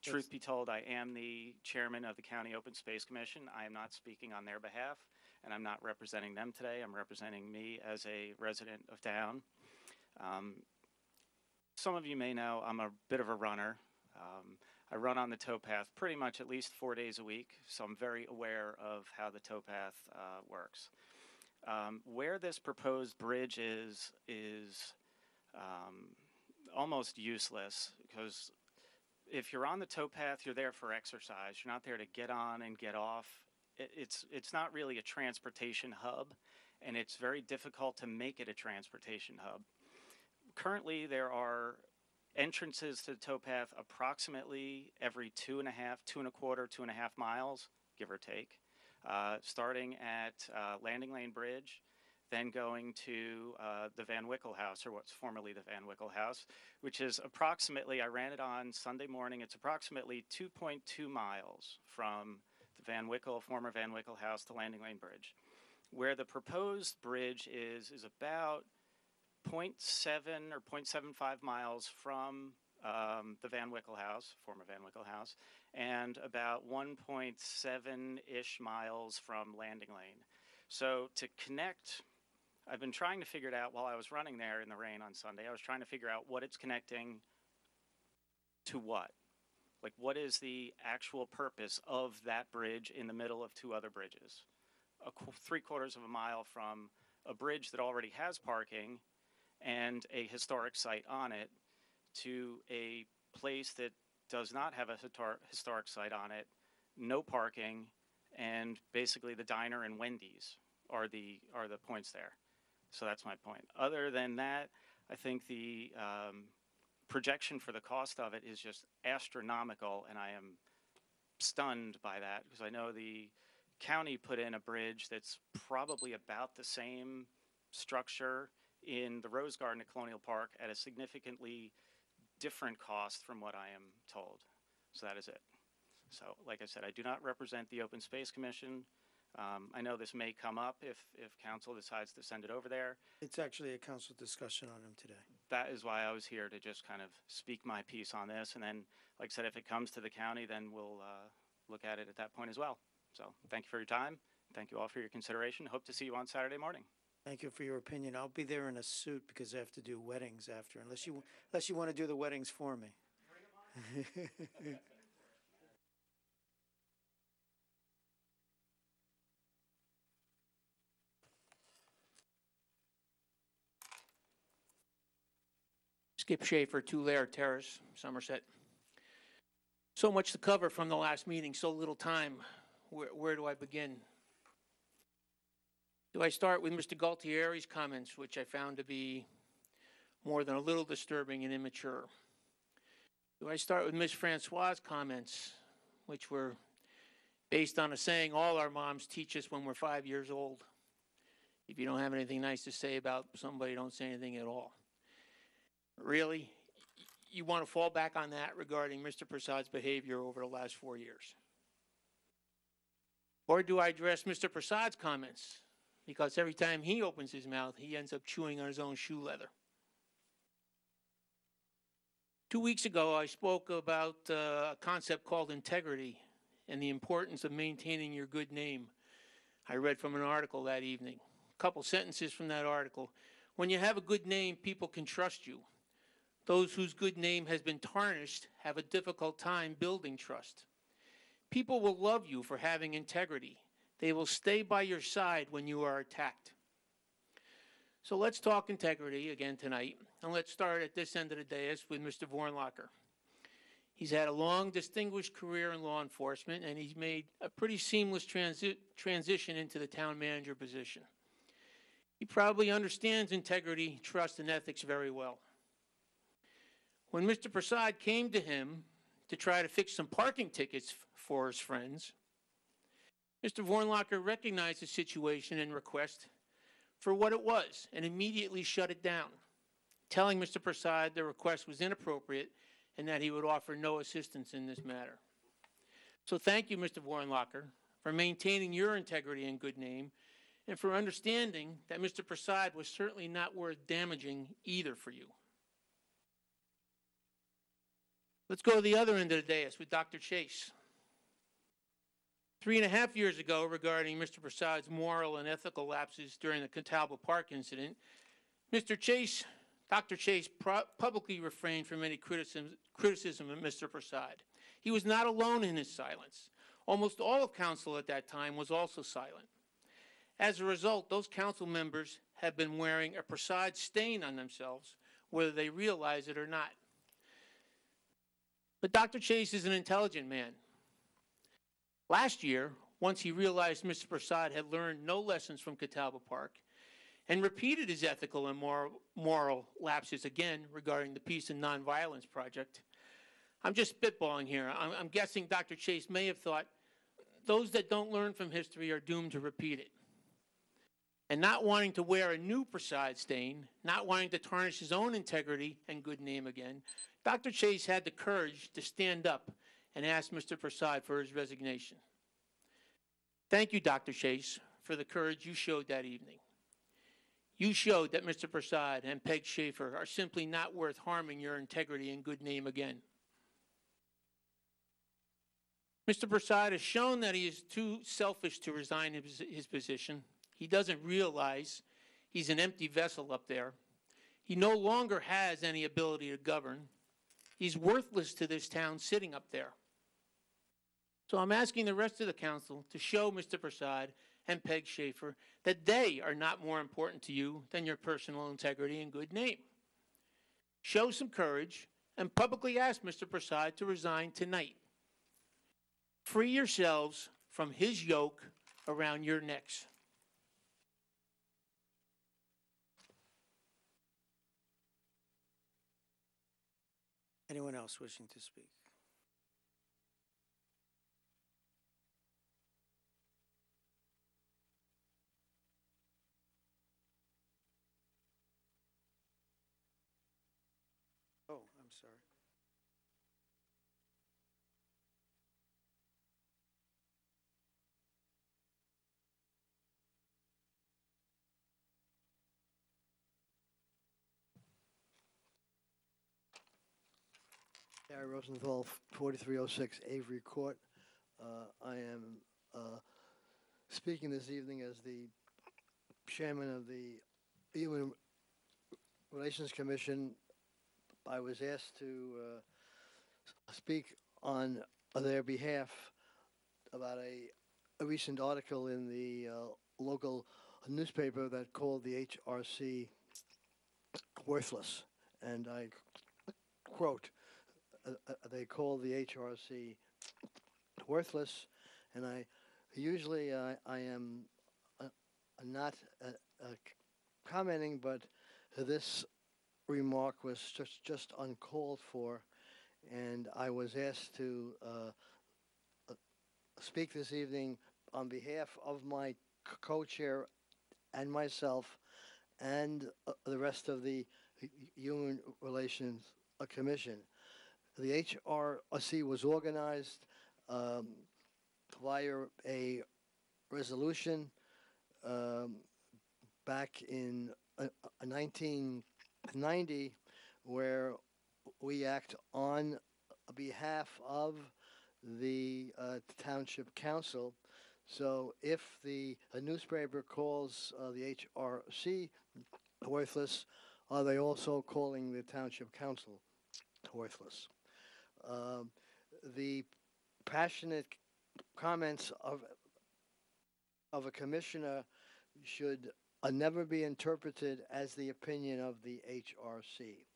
Truth be told, I am the chairman of the County Open Space Commission. I am not speaking on their behalf, and I'm not representing them today. I'm representing me as a resident of town. Some of you may know I'm a bit of a runner. I run on the towpath pretty much at least 4 days a week, so I'm very aware of how the towpath works. Where this proposed bridge is almost useless, because if you're on the towpath, you're there for exercise. You're not there to get on and get off. It's not really a transportation hub, and it's very difficult to make it a transportation hub. Currently, there are entrances to the towpath approximately every 2.5, 2.25 miles, give or take, starting at Landing Lane Bridge, then going to the Van Wickle House, or what's formerly the Van Wickle House, which is approximately, I ran it on Sunday morning, it's approximately 2.2 miles from the former Van Wickle House to Landing Lane Bridge. Where the proposed bridge is about 0.7 or 0.75 miles from the Van Wickle House, former Van Wickle House, and about 1.7-ish miles from Landing Lane. So to connect, I've been trying to figure it out while I was running there in the rain on Sunday. I was trying to figure out what it's connecting to what. Like, what is the actual purpose of that bridge in the middle of two other bridges? 3/4 of a mile from a bridge that already has parking and a historic site on it to a place that does not have a historic site on it, no parking, and basically the diner and Wendy's are the points there. So that's my point. Other than that, I think the projection for the cost of it is just astronomical, and I am stunned by that because I know the county put in a bridge that's probably about the same structure in the Rose Garden at Colonial Park at a significantly different cost from what I am told. So that is it. So like I said, I do not represent the Open Space Commission. I know this may come up if council decides to send it over there. It's actually a council discussion on them today. That is why I was here, to just kind of speak my piece on this. And then, like I said, if it comes to the county, then we'll look at it at that point as well. So thank you for your time. Thank you all for your consideration. Hope to see you on Saturday morning. Thank you for your opinion. I'll be there in a suit because I have to do weddings after, unless you want to do the weddings for me. Skip Schaefer, 2 Lair Terrace, Somerset. So much to cover from the last meeting, so little time. Where do I begin? Do I start with Mr. Galtieri's comments, which I found to be more than a little disturbing and immature? Do I start with Ms. Francois' comments, which were based on a saying all our moms teach us when we're 5 years old? If you don't have anything nice to say about somebody, don't say anything at all. Really? You want to fall back on that regarding Mr. Prasad's behavior over the last 4 years? Or do I address Mr. Prasad's comments? Because every time he opens his mouth, he ends up chewing on his own shoe leather. 2 weeks ago, I spoke about a concept called integrity and the importance of maintaining your good name. I read from an article that evening. A couple sentences from that article. When you have a good name, people can trust you. Those whose good name has been tarnished have a difficult time building trust. People will love you for having integrity. They will stay by your side when you are attacked. So let's talk integrity again tonight, and let's start at this end of the dais with Mr. Vornlacher. He's had a long, distinguished career in law enforcement, and he's made a pretty seamless transition into the town manager position. He probably understands integrity, trust, and ethics very well. When Mr. Prasad came to him to try to fix some parking tickets for his friends, Mr. Vornlacher recognized the situation and request for what it was and immediately shut it down, telling Mr. Prasad the request was inappropriate and that he would offer no assistance in this matter. So thank you, Mr. Vornlacher, for maintaining your integrity and good name, and for understanding that Mr. Prasad was certainly not worth damaging either for you. Let's go to the other end of the dais with Dr. Chase. 3.5 years ago, regarding Mr. Prasad's moral and ethical lapses during the Catawba Park incident, Dr. Chase publicly refrained from any criticism of Mr. Prasad. He was not alone in his silence. Almost all of council at that time was also silent. As a result, those council members have been wearing a Prasad stain on themselves, whether they realize it or not. But Dr. Chase is an intelligent man. Last year, once he realized Mr. Prasad had learned no lessons from Catawba Park and repeated his ethical and moral lapses again regarding the Peace and Nonviolence Project, I'm just spitballing here. I'm guessing Dr. Chase may have thought those that don't learn from history are doomed to repeat it. And not wanting to wear a new Prasad stain, not wanting to tarnish his own integrity and good name again, Dr. Chase had the courage to stand up and ask Mr. Prasad for his resignation. Thank you, Dr. Chase, for the courage you showed that evening. You showed that Mr. Prasad and Peg Schaefer are simply not worth harming your integrity and good name again. Mr. Prasad has shown that he is too selfish to resign his position. He doesn't realize he's an empty vessel up there. He no longer has any ability to govern. He's worthless to this town sitting up there. So I'm asking the rest of the council to show Mr. Prasad and Peg Schaefer that they are not more important to you than your personal integrity and good name. Show some courage and publicly ask Mr. Prasad to resign tonight. Free yourselves from his yoke around your necks. Anyone else wishing to speak? Oh, I'm sorry. Gary Rosenthal, 4306 Avery Court. I am speaking this evening as the chairman of the Human Relations Commission. I was asked to speak on their behalf about a recent article in the local newspaper that called the HRC worthless. And I quote, they call the HRC worthless, and I usually I am not commenting, but this remark was just uncalled for, and I was asked to speak this evening on behalf of my co-chair and myself and the rest of the Human Relations Commission. The HRC was organized via a resolution back in 1990, where we act on behalf of the Township Council. So if the newspaper calls the HRC worthless, are they also calling the Township Council worthless? The passionate comments of a commissioner should never be interpreted as the opinion of the HRC.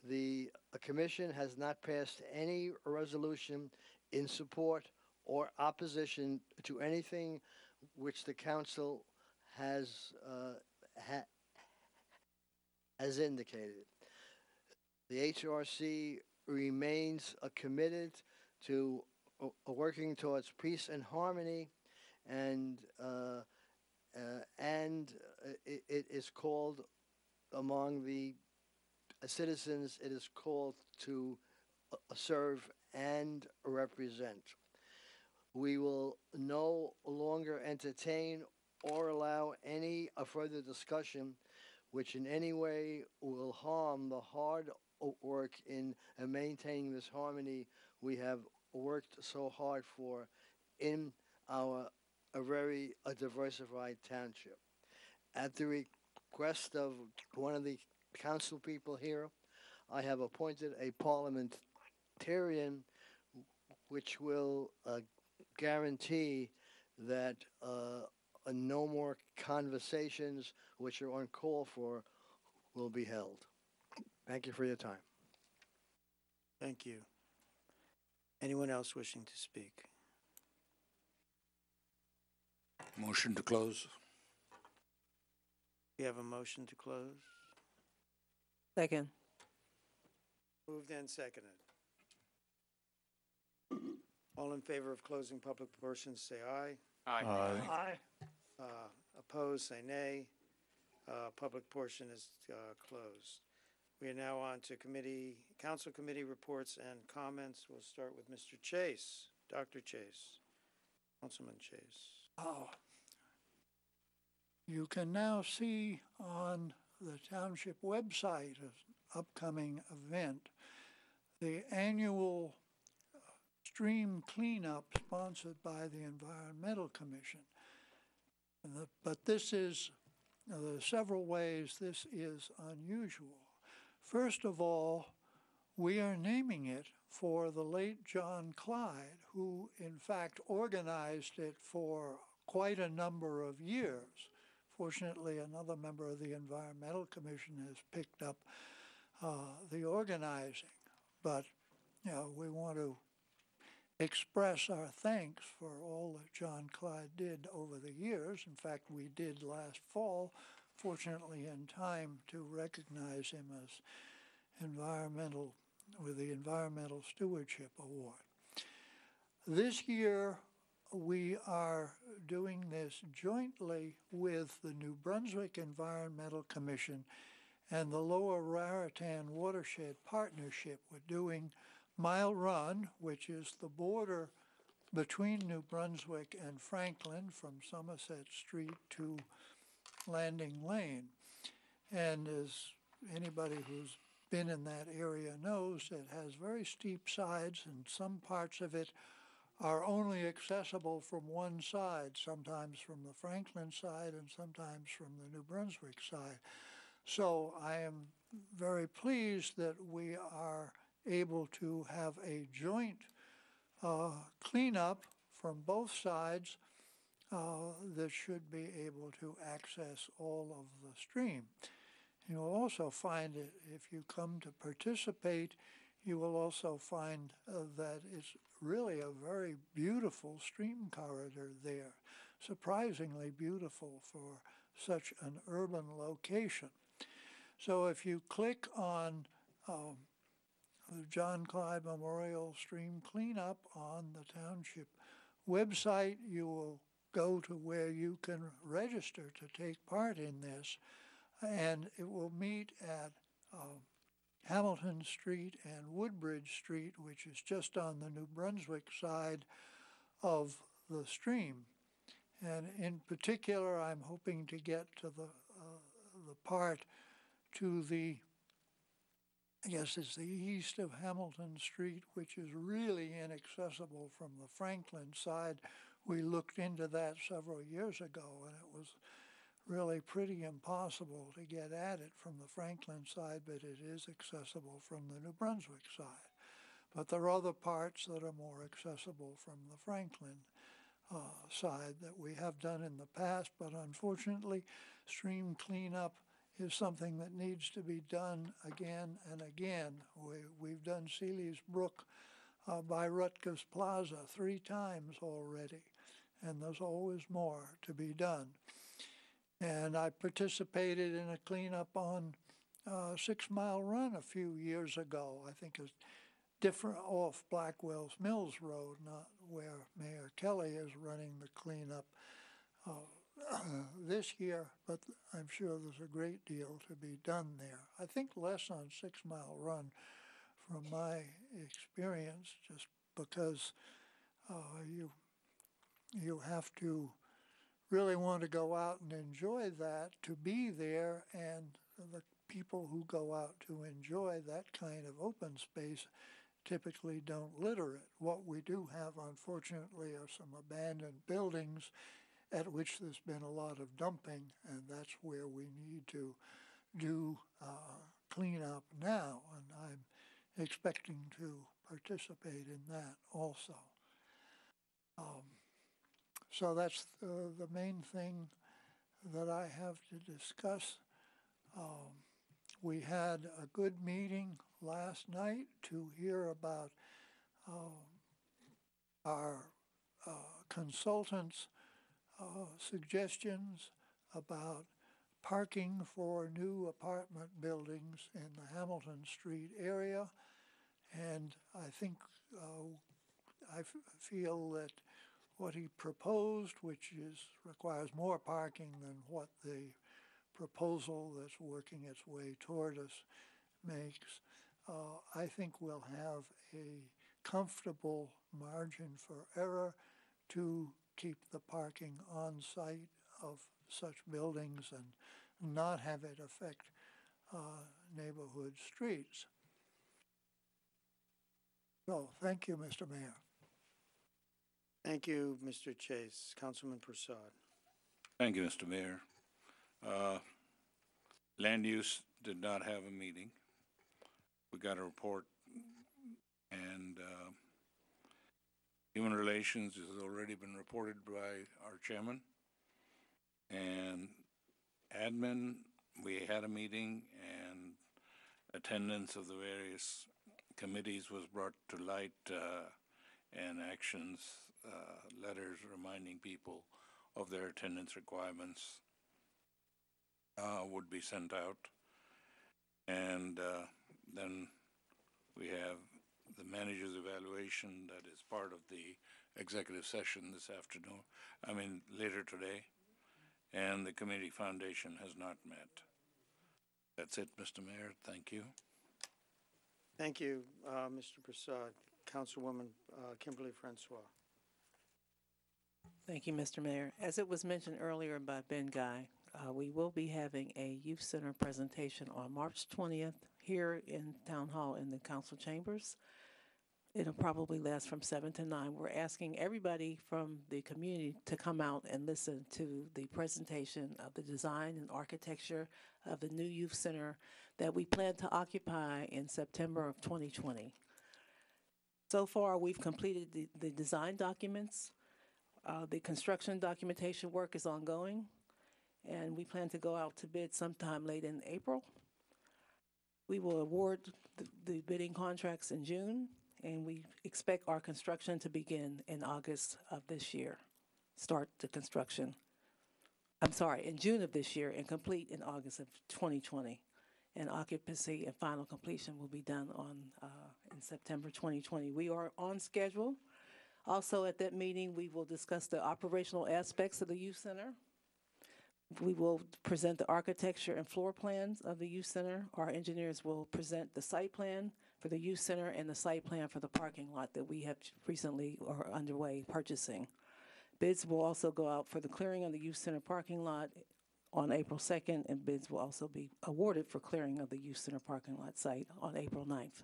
The commission has not passed any resolution in support or opposition to anything which the council has indicated. The HRC remains committed to working towards peace and harmony, and it is called among the citizens, it is called to serve and represent. We will no longer entertain or allow any further discussion which in any way will harm the hard work in maintaining this harmony we have worked so hard for in our very diversified township. At the request of one of the council people here, I have appointed a parliamentarian which will guarantee that no more conversations which are uncalled for will be held. Thank you for your time. Thank you. Anyone else wishing to speak? Motion to close. We have a motion to close. Second. Moved and seconded. All in favor of closing public portions, say aye. Aye. Opposed, say nay. Public portion is closed. We are now on to council committee reports and comments. We'll start with Mr. Chase, Dr. Chase, Councilman Chase. You can now see on the township website an upcoming event, the annual stream cleanup sponsored by the Environmental Commission. But this is, there are several ways this is unusual. First of all, we are naming it for the late John Clyde, who in fact organized it for quite a number of years. Fortunately, another member of the Environmental Commission has picked up the organizing. But, you know, we want to express our thanks for all that John Clyde did over the years. In fact, we did last fall, fortunately in time to recognize him as with the Environmental Stewardship Award. This year, we are doing this jointly with the New Brunswick Environmental Commission and the Lower Raritan Watershed Partnership. We're doing Mile Run, which is the border between New Brunswick and Franklin from Somerset Street to Landing Lane. And as anybody who's been in that area knows, it has very steep sides, and some parts of it are only accessible from one side, sometimes from the Franklin side and sometimes from the New Brunswick side. So I am very pleased that we are able to have a joint cleanup from both sides that should be able to access all of the stream. You will also find that if you come to participate, you will also find that it's really a very beautiful stream corridor there, surprisingly beautiful for such an urban location. So if you click on the John Clyde Memorial Stream Cleanup on the township website, you will go to where you can register to take part in this, and it will meet at Hamilton Street and Woodbridge Street, which is just on the New Brunswick side of the stream. And in particular, I'm hoping to get to the part to the, I guess it's the east of Hamilton Street, which is really inaccessible from the Franklin side. We looked into that several years ago, and it was really pretty impossible to get at it from the Franklin side, but it is accessible from the New Brunswick side. But there are other parts that are more accessible from the Franklin side that we have done in the past, but unfortunately, stream cleanup is something that needs to be done again and again. We've done Seeley's Brook by Rutgers Plaza 3 times already, and there's always more to be done. And I participated in a cleanup on 6 Mile Run a few years ago. I think it's different off Blackwell's Mills Road, not where Mayor Kelly is running the cleanup this year, but I'm sure there's a great deal to be done there. I think less on 6 Mile Run from my experience, just because you have to really want to go out and enjoy that, to be there, and the people who go out to enjoy that kind of open space typically don't litter it. What we do have, unfortunately, are some abandoned buildings at which there's been a lot of dumping, and that's where we need to do cleanup now, and I'm expecting to participate in that also. So that's the main thing that I have to discuss. We had a good meeting last night to hear about our consultants' suggestions about parking for new apartment buildings in the Hamilton Street area. And I think I feel that what he proposed, which requires more parking than what the proposal that's working its way toward us makes, I think we'll have a comfortable margin for error to keep the parking on site of such buildings and not have it affect neighborhood streets. So, thank you, Mr. Mayor. Thank you, Mr. Chase. Councilman Prasad. Thank you, Mr. Mayor. Land use did not have a meeting. We got a report, and human relations has already been reported by our chairman. And admin, we had a meeting, and attendance of the various committees was brought to light, and actions, letters reminding people of their attendance requirements would be sent out. And then we have the manager's evaluation that is part of the executive session this afternoon, later today. And the community foundation has not met. That's it, Mr. Mayor. Thank you. Thank you, Mr. Prasad. Councilwoman Kimberly Francois. Thank you, Mr. Mayor. As it was mentioned earlier by Ben Guy, we will be having a youth center presentation on March 20th here in Town Hall in the council chambers. It'll probably last from 7 to 9. We're asking everybody from the community to come out and listen to the presentation of the design and architecture of the new youth center that we plan to occupy in September of 2020. So far, we've completed the design documents. The construction documentation work is ongoing, and we plan to go out to bid sometime late in April. We will award the bidding contracts in June, and we expect our construction to begin in August of this year. Start the construction, in June of this year, and complete in August of 2020. And occupancy and final completion will be done in September 2020. We are on schedule. Also at that meeting, we will discuss the operational aspects of the youth center. We will present the architecture and floor plans of the youth center. Our engineers will present the site plan for the youth center and the site plan for the parking lot that we have recently or underway purchasing. Bids will also go out for the clearing of the youth center parking lot on April 2nd, and bids will also be awarded for clearing of the youth center parking lot site on April 9th.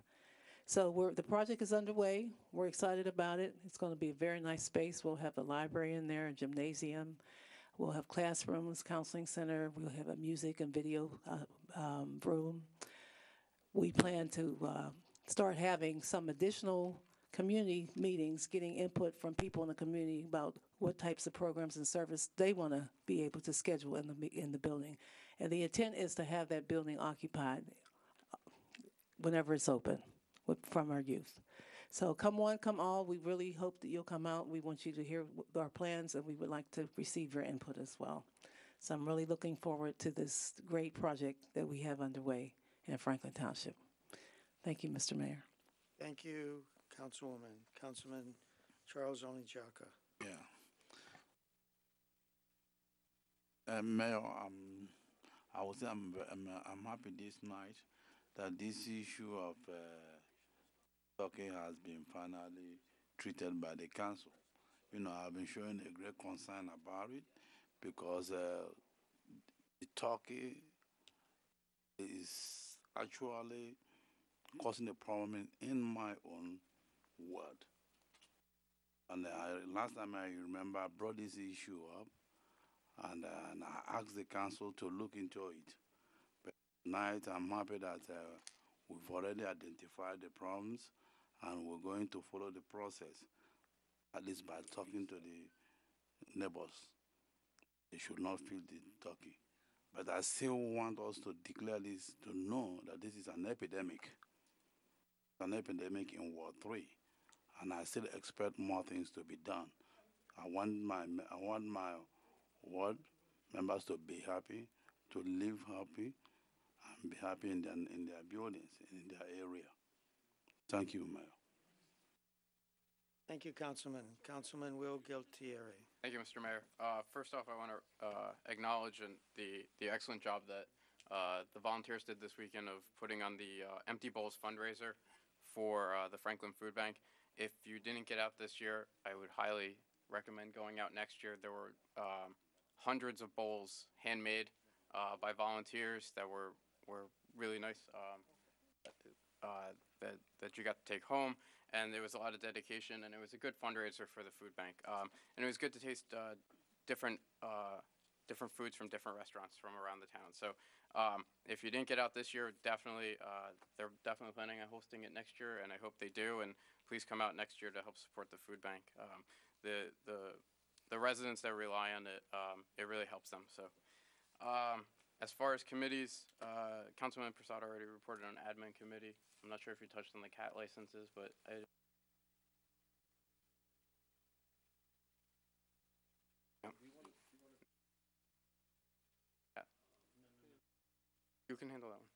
So the project is underway. We're excited about it. It's going to be a very nice space. We'll have a library in there, a gymnasium. We'll have classrooms, counseling center. We'll have a music and video room. We plan to start having some additional community meetings, getting input from people in the community about what types of programs and service they want to be able to schedule in the building. And the intent is to have that building occupied whenever it's open from our youth. So come one, come all. We really hope that you'll come out. We want you to hear our plans, and we would like to receive your input as well. So I'm really looking forward to this great project that we have underway in Franklin Township. Thank you, Mr. Mayor. Thank you, Councilwoman. Councilman Charles Onijaka. Yeah. Mayor, I'm happy this night that this issue of Turkey has been finally treated by the council. I've been showing a great concern about it because the Turkey is actually causing a problem in my own ward. And last time I remember, I brought this issue up, and I asked the council to look into it. But tonight, I'm happy that we've already identified the problems, and we're going to follow the process, at least by talking to the neighbors. They should not feel the Turkey. But I still want us to declare this, to know that this is an epidemic. An epidemic in Ward 3. And I still expect more things to be done. I want my ward members to be happy, to live happy, and be happy in their buildings, in their area. Thank you, Mayor. Thank you, Councilman. Councilman Will Gualtieri. Thank you, Mr. Mayor. First off, I want to acknowledge the excellent job that the volunteers did this weekend of putting on the Empty Bowls fundraiser for the Franklin Food Bank. If you didn't get out this year, I would highly recommend going out next year. There were hundreds of bowls handmade by volunteers that were really nice. That you got to take home, and there was a lot of dedication, and it was a good fundraiser for the food bank. And it was good to taste different foods from different restaurants from around the town. So if you didn't get out this year, definitely they're definitely planning on hosting it next year, and I hope they do. And please come out next year to help support the food bank. The residents that rely on it, it really helps them. So. As far as committees, Councilman Prasad already reported on admin committee. I'm not sure if you touched on the cat licenses, but Yeah. You can handle that one.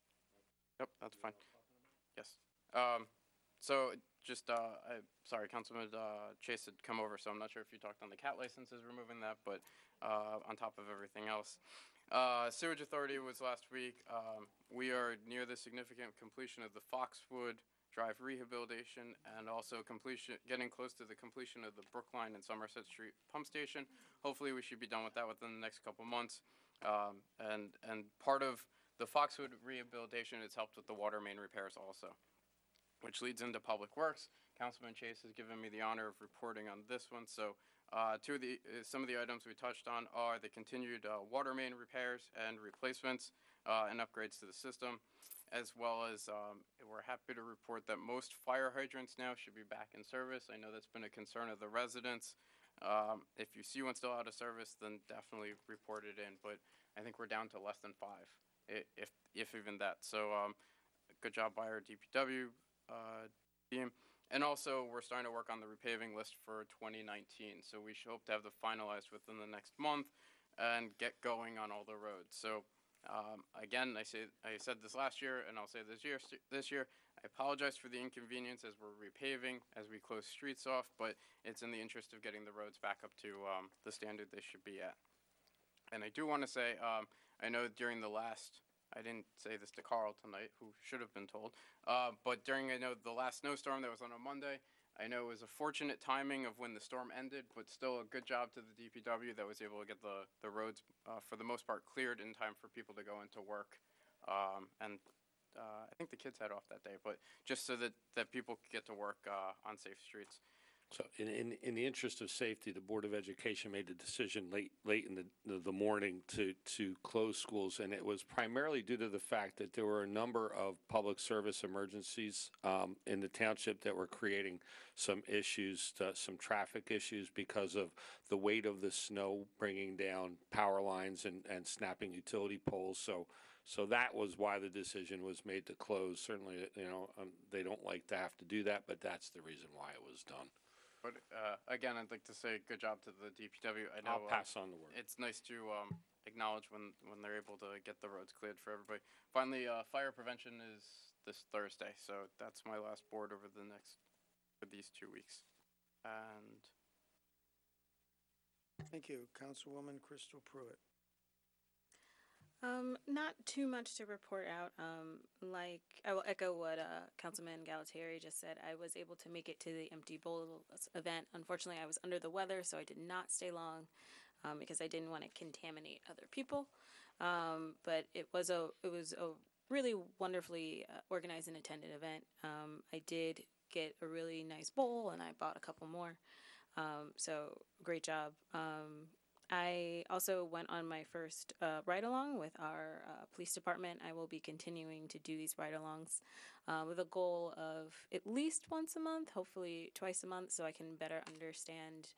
Yep, that's fine. Yes. So just, sorry, Councilman Chase had come over, so I'm not sure if you talked on the cat licenses, removing that, but on top of everything else. Sewage Authority was last week. We are near the significant completion of the Foxwood Drive rehabilitation, and also getting close to the completion of the Brookline and Somerset Street pump station. Hopefully we should be done with that within the next couple months. And part of the Foxwood rehabilitation has helped with the water main repairs also, which leads into Public Works. Councilman Chase has given me the honor of reporting on this one. So some of the items we touched on are the continued water main repairs and replacements and upgrades to the system, as well as we're happy to report that most fire hydrants now should be back in service. I know that's been a concern of the residents. If you see one still out of service, then definitely report it in. But I think we're down to less than 5, if even that. So good job by our DPW team. And also, we're starting to work on the repaving list for 2019. So we should hope to have the finalized within the next month and get going on all the roads. So again, I said this last year, and I'll say this year. I apologize for the inconvenience as we're repaving, as we close streets off, but it's in the interest of getting the roads back up to the standard they should be at. And I do want to say, I know during the last, I didn't say this to Carl tonight, who should have been told, but during, the last snowstorm that was on a Monday, I know it was a fortunate timing of when the storm ended, but still a good job to the DPW that was able to get the roads, for the most part, cleared in time for people to go into work. And I think the kids had off that day, but just so that people could get to work on safe streets. So in the interest of safety, the Board of Education made the decision late in the morning to close schools, and it was primarily due to the fact that there were a number of public service emergencies in the township that were creating some issues, some traffic issues because of the weight of the snow bringing down power lines and snapping utility poles. So that was why the decision was made to close. Certainly, they don't like to have to do that, but that's the reason why it was done. But again, I'd like to say good job to the DPW. I know I'll pass on the word. It's nice to acknowledge when they're able to get the roads cleared for everybody. Finally, fire prevention is this Thursday, so that's my last board over for these 2 weeks. And Thank you. Councilwoman Crystal Pruitt. Not too much to report out. I will echo what Councilman Galatieri just said. I was able to make it to the Empty Bowls event. Unfortunately, I was under the weather, so I did not stay long because I didn't want to contaminate other people. But it was a really wonderfully organized and attended event. I did get a really nice bowl, and I bought a couple more. So great job. I also went on my first ride-along with our police department. I will be continuing to do these ride-alongs with a goal of at least once a month, hopefully twice a month, so I can better understand,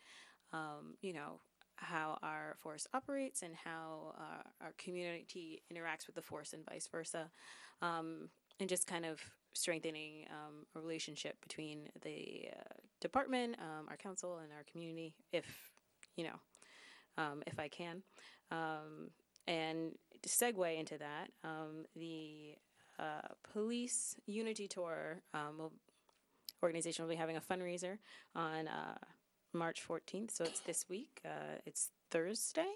how our force operates and how our community interacts with the force and vice versa, and just kind of strengthening a relationship between the department, our council, and our community, if I can. And to segue into that, the Police Unity Tour organization will be having a fundraiser on March 14th, so it's this week. It's Thursday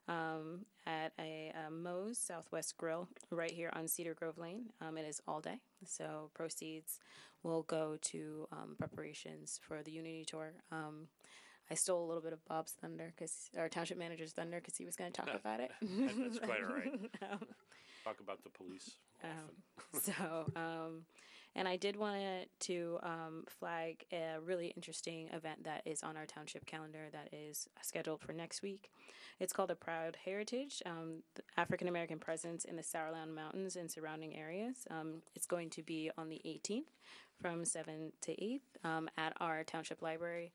at a Moe's Southwest Grill right here on Cedar Grove Lane. It is all day, so proceeds will go to preparations for the Unity Tour. I stole a little bit of Bob's thunder, our township manager's thunder, because he was going to talk about it. That's quite all right. Talk about the police often. And I did want to flag a really interesting event that is on our township calendar that is scheduled for next week. It's called a Proud Heritage, African American Presence in the Sourland Mountains and surrounding areas. It's going to be on the 18th from 7 to 8 at our township library.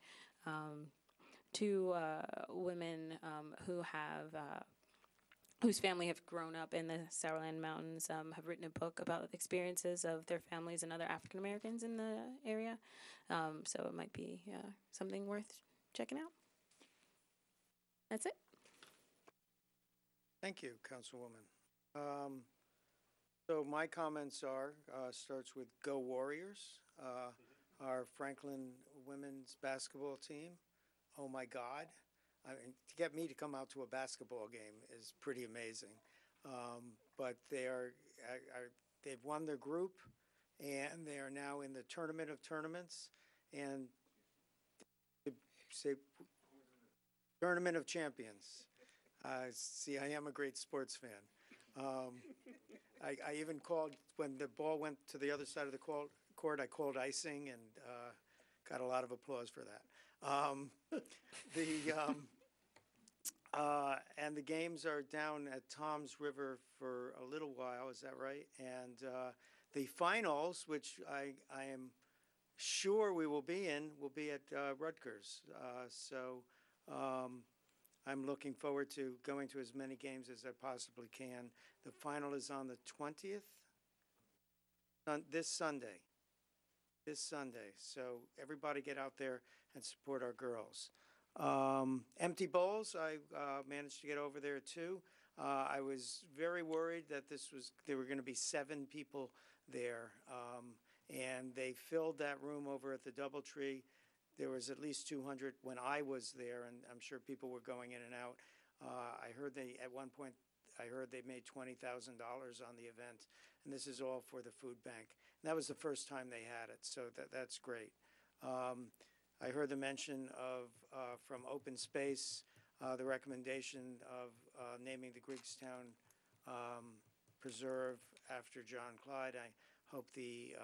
Two women who have whose family have grown up in the Sourland Mountains have written a book about experiences of their families and other African Americans in the area. So it might be something worth checking out. That's it. Thank you, Councilwoman. So my comments are, starts with Go Warriors, our Franklin women's basketball team. Oh my God. I mean, to get me to come out to a basketball game is pretty amazing. But they've won their group, and they are now in the tournament of tournaments, and say tournament of champions. See, I am a great sports fan. I even called, when the ball went to the other side of the court, I called icing and got a lot of applause for that. And the games are down at Tom's River for a little while, is that right? And the finals, which I am sure we will be in, will be at Rutgers. So I'm looking forward to going to as many games as I possibly can. The final is on the 20th, this Sunday. So everybody get out there and support our girls. Empty bowls, I managed to get over there too. I was very worried that there were going to be 7 people there, and they filled that room over at the Doubletree. There was at least 200 when I was there, and I'm sure people were going in and out. At one point I heard they made $20,000 on the event, and this is all for the food bank. And that was the first time they had it, so that's great. I heard the mention of, from Open Space, the recommendation of naming the Griggstown Preserve after John Clyde. I hope the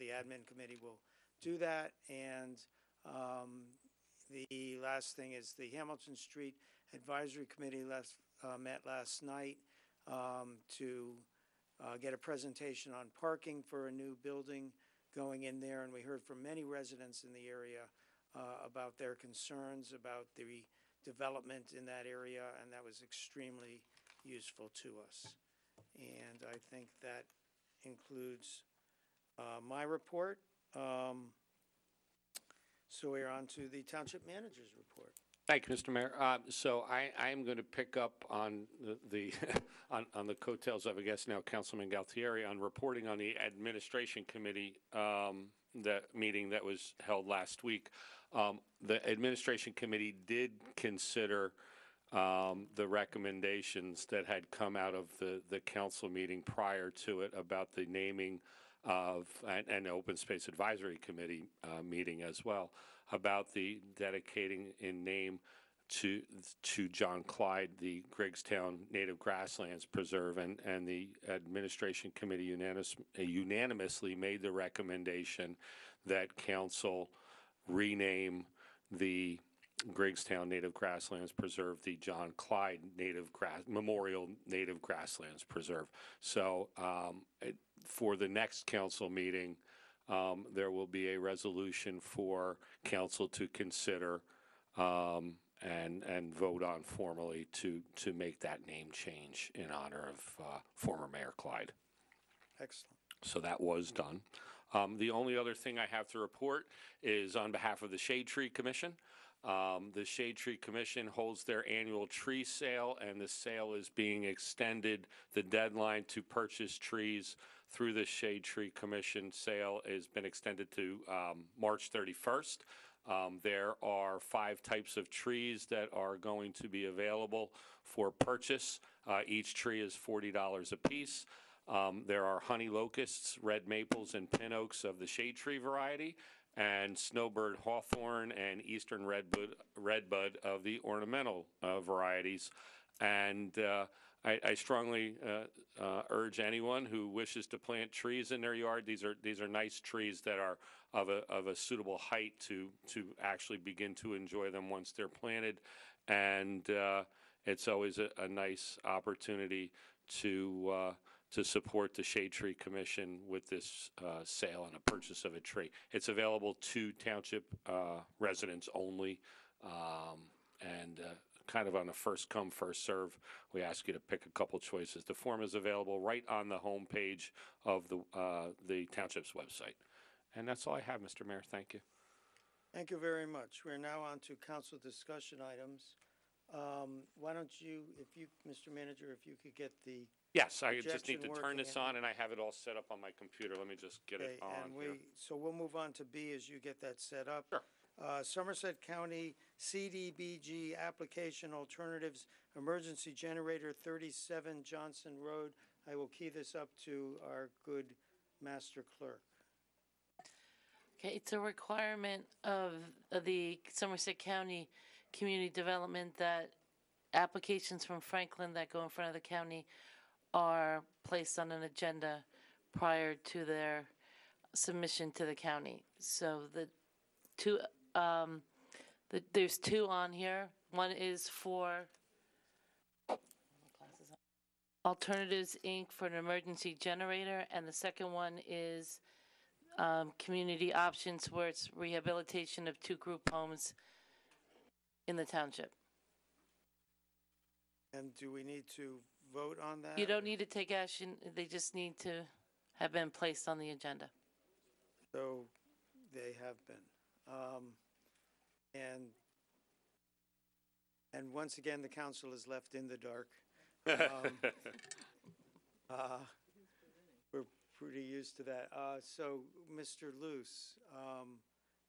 admin committee will do that. And the last thing is the Hamilton Street Advisory Committee met last night to get a presentation on parking for a new building going in there, and we heard from many residents in the area about their concerns about the development in that area, and that was extremely useful to us. And I think that includes my report. So we're on to the Township Manager's report. Thank you, Mr. Mayor. So I am going to pick up on the on the coattails of, I guess, now Councilman Galtieri on reporting on the Administration Committee that meeting that was held last week. The Administration Committee did consider the recommendations that had come out of the council meeting prior to it about the naming of an Open Space Advisory Committee meeting as well, about the dedicating in name to John Clyde the Griggstown Native Grasslands Preserve, and the Administration Committee unanimously made the recommendation that council rename the Griggstown Native Grasslands Preserve the John Clyde Memorial Native Grasslands Preserve. So for the next council meeting, there will be a resolution for council to consider and vote on formally to make that name change in honor of former Mayor Clyde. Excellent. So that was done. The only other thing I have to report is on behalf of the Shade Tree Commission. The Shade Tree Commission holds their annual tree sale, and the sale is being extended. The deadline to purchase trees through the Shade Tree Commission sale has been extended to March 31st. There are 5 types of trees that are going to be available for purchase. Each tree is $40 a piece. There are honey locusts, red maples, and pin oaks of the shade tree variety, and snowbird hawthorn and eastern redbud of the ornamental varieties. And I strongly urge anyone who wishes to plant trees in their yard. These are nice trees that are of a suitable height to actually begin to enjoy them once they're planted, and it's always a nice opportunity to support the Shade Tree Commission with this sale and a purchase of a tree. It's available to township residents only, and kind of on a first come, first serve. We ask you to pick a couple choices. The form is available right on the home page of the township's website. And that's all I have, Mr. Mayor. Thank you. Thank you very much. We're now on to council discussion items. Why don't you, Mr. Manager, if you could get the Yes, I just need to projection turn this working. on, and I have it all set up on my computer. Let me just get it Okay, on here. So we'll move on to B as you get that set up. Sure. Somerset County CDBG application alternatives, emergency generator, 37 Johnson Road. I will key this up to our good master clerk. Okay, it's a requirement of the Somerset County Community Development that applications from Franklin that go in front of the county are placed on an agenda prior to their submission to the county. So there's two on here. One is for Alternatives Inc. for an emergency generator, and the second one is community options, where it's rehabilitation of 2 group homes in the township. And do we need to vote on that? You don't need to take action. They just need to have been placed on the agenda. So they have been. And once again, the council is left in the dark. We're pretty used to that. So, Mr. Luce,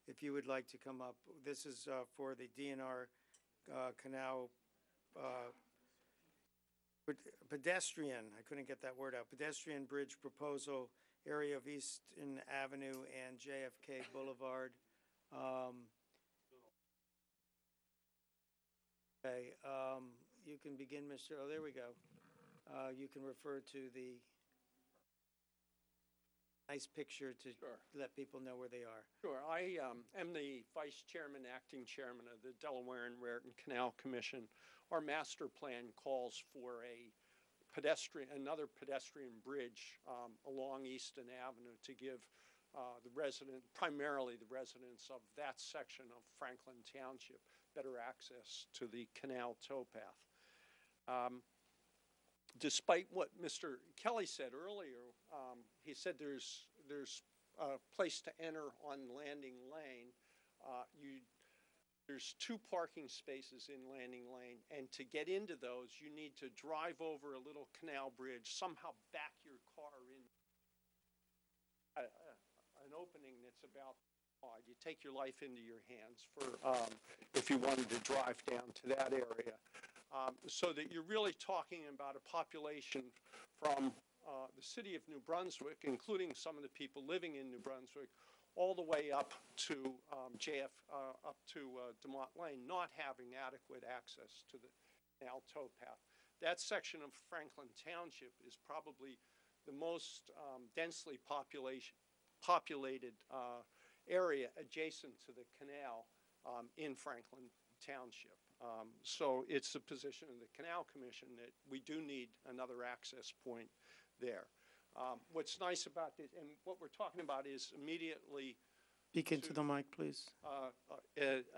if you would like to come up, this is for the DNR Canal pedestrian, I couldn't get that word out, pedestrian bridge proposal, area of Easton Avenue and JFK Boulevard. Okay, you can begin, Mr. Oh, there we go. You can refer to the nice picture to let people know where they are. Sure. I am the Vice Chairman, Acting Chairman of the Delaware and Raritan Canal Commission. Our master plan calls for another pedestrian bridge along Easton Avenue to give primarily the residents of that section of Franklin Township, better access to the canal towpath. Despite what Mr. Kelly said earlier, he said there's a place to enter on Landing Lane. There's 2 parking spaces in Landing Lane, and to get into those, you need to drive over a little canal bridge, somehow back your car in an opening that's about wide. You take your life into your hands for if you wanted to drive down to that area. So that you're really talking about a population from the city of New Brunswick, including some of the people living in New Brunswick, all the way up to DeMont Lane, not having adequate access to the canal towpath. That section of Franklin Township is probably the most densely populated area adjacent to the canal in Franklin Township. So it's the position of the Canal Commission that we do need another access point there. What's nice about this, and what we're talking about is immediately... Speak into the mic, please.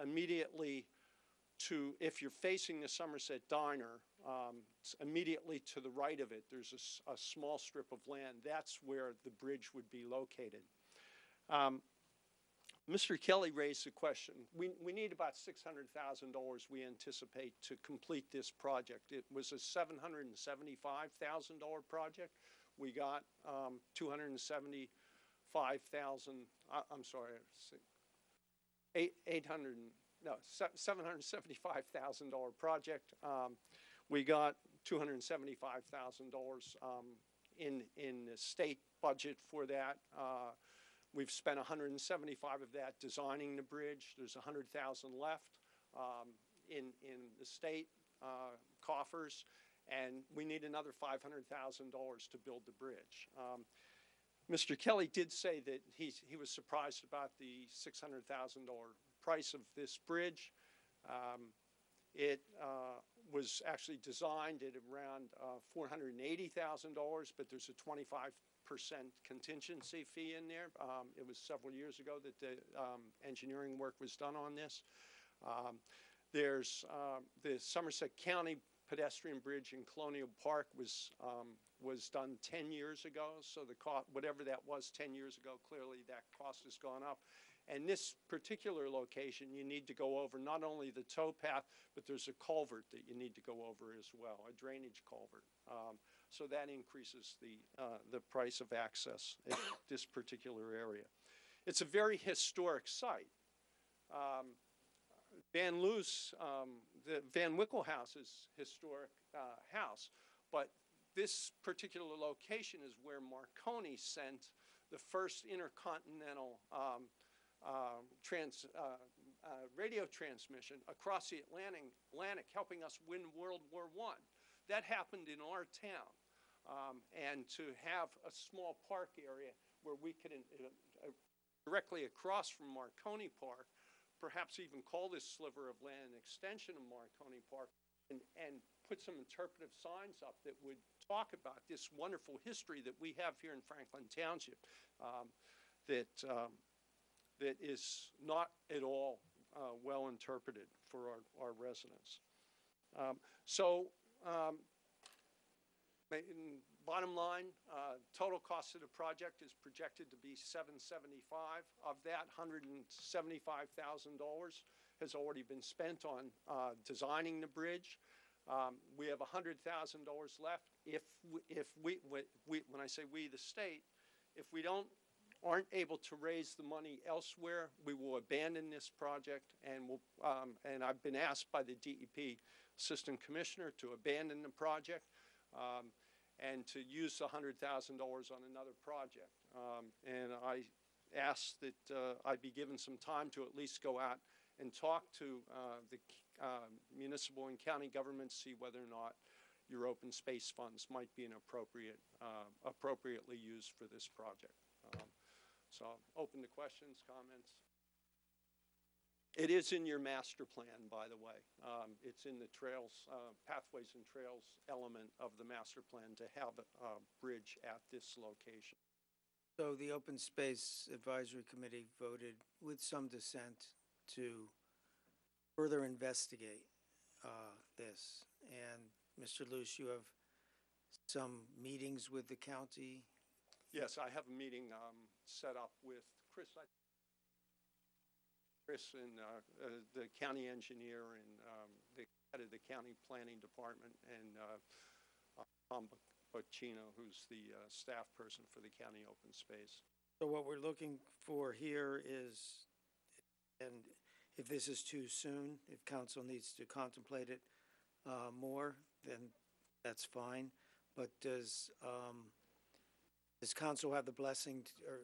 Immediately to, if you're facing the Somerset Diner, immediately to the right of it, there's a small strip of land. That's where the bridge would be located. Mr. Kelly raised the question. We need about $600,000, we anticipate, to complete this project. It was a $775,000 project. We got $775,000 project. We got $275,000 in the state budget for that. We've spent 175 of that designing the bridge. There's 100,000 left in the state coffers, and we need another $500,000 to build the bridge. Mr. Kelly did say that he was surprised about the $600,000 price of this bridge. It was actually designed at around $480,000, but there's a 25% contingency fee in there. It was several years ago that the engineering work was done on this. There's the Somerset County pedestrian bridge in Colonial Park was done 10 years ago. So the cost, whatever that was 10 years ago, clearly that cost has gone up. And this particular location, you need to go over not only the towpath, but there's a culvert that you need to go over as well, a drainage culvert. So that increases the price of access at this particular area. It's a very historic site. Van Loos, the Van Wickle House is historic house, but this particular location is where Marconi sent the first intercontinental radio transmission across the Atlantic, helping us win World War I. That happened in our town. And to have a small park area where we could, directly across from Marconi Park, perhaps even call this sliver of land an extension of Marconi Park, and put some interpretive signs up that would talk about this wonderful history that we have here in Franklin Township that is not at all well interpreted for our residents. Bottom line, total cost of the project is projected to be $775. Of that, $175,000 has already been spent on designing the bridge. We have $100,000 left. When I say we, the state, if we aren't able to raise the money elsewhere, we will abandon this project, and I've been asked by the DEP Assistant Commissioner to abandon the project and to use the $100,000 on another project. And I asked that I be given some time to at least go out and talk to the municipal and county governments, see whether or not your open space funds might be appropriately used for this project. So open to questions, comments. It is in your master plan, by the way. It's in the trails, pathways and trails element of the master plan to have a bridge at this location. So the Open Space Advisory Committee voted with some dissent to further investigate this. And Mr. Luce, you have some meetings with the county? Yes, I have a meeting set up with Chris and the county engineer and the head of the county planning department, and Tom Bocchino, who's the staff person for the county open space. So what we're looking for here is, and if this is too soon, if council needs to contemplate it more, then that's fine. But does council have the blessing, or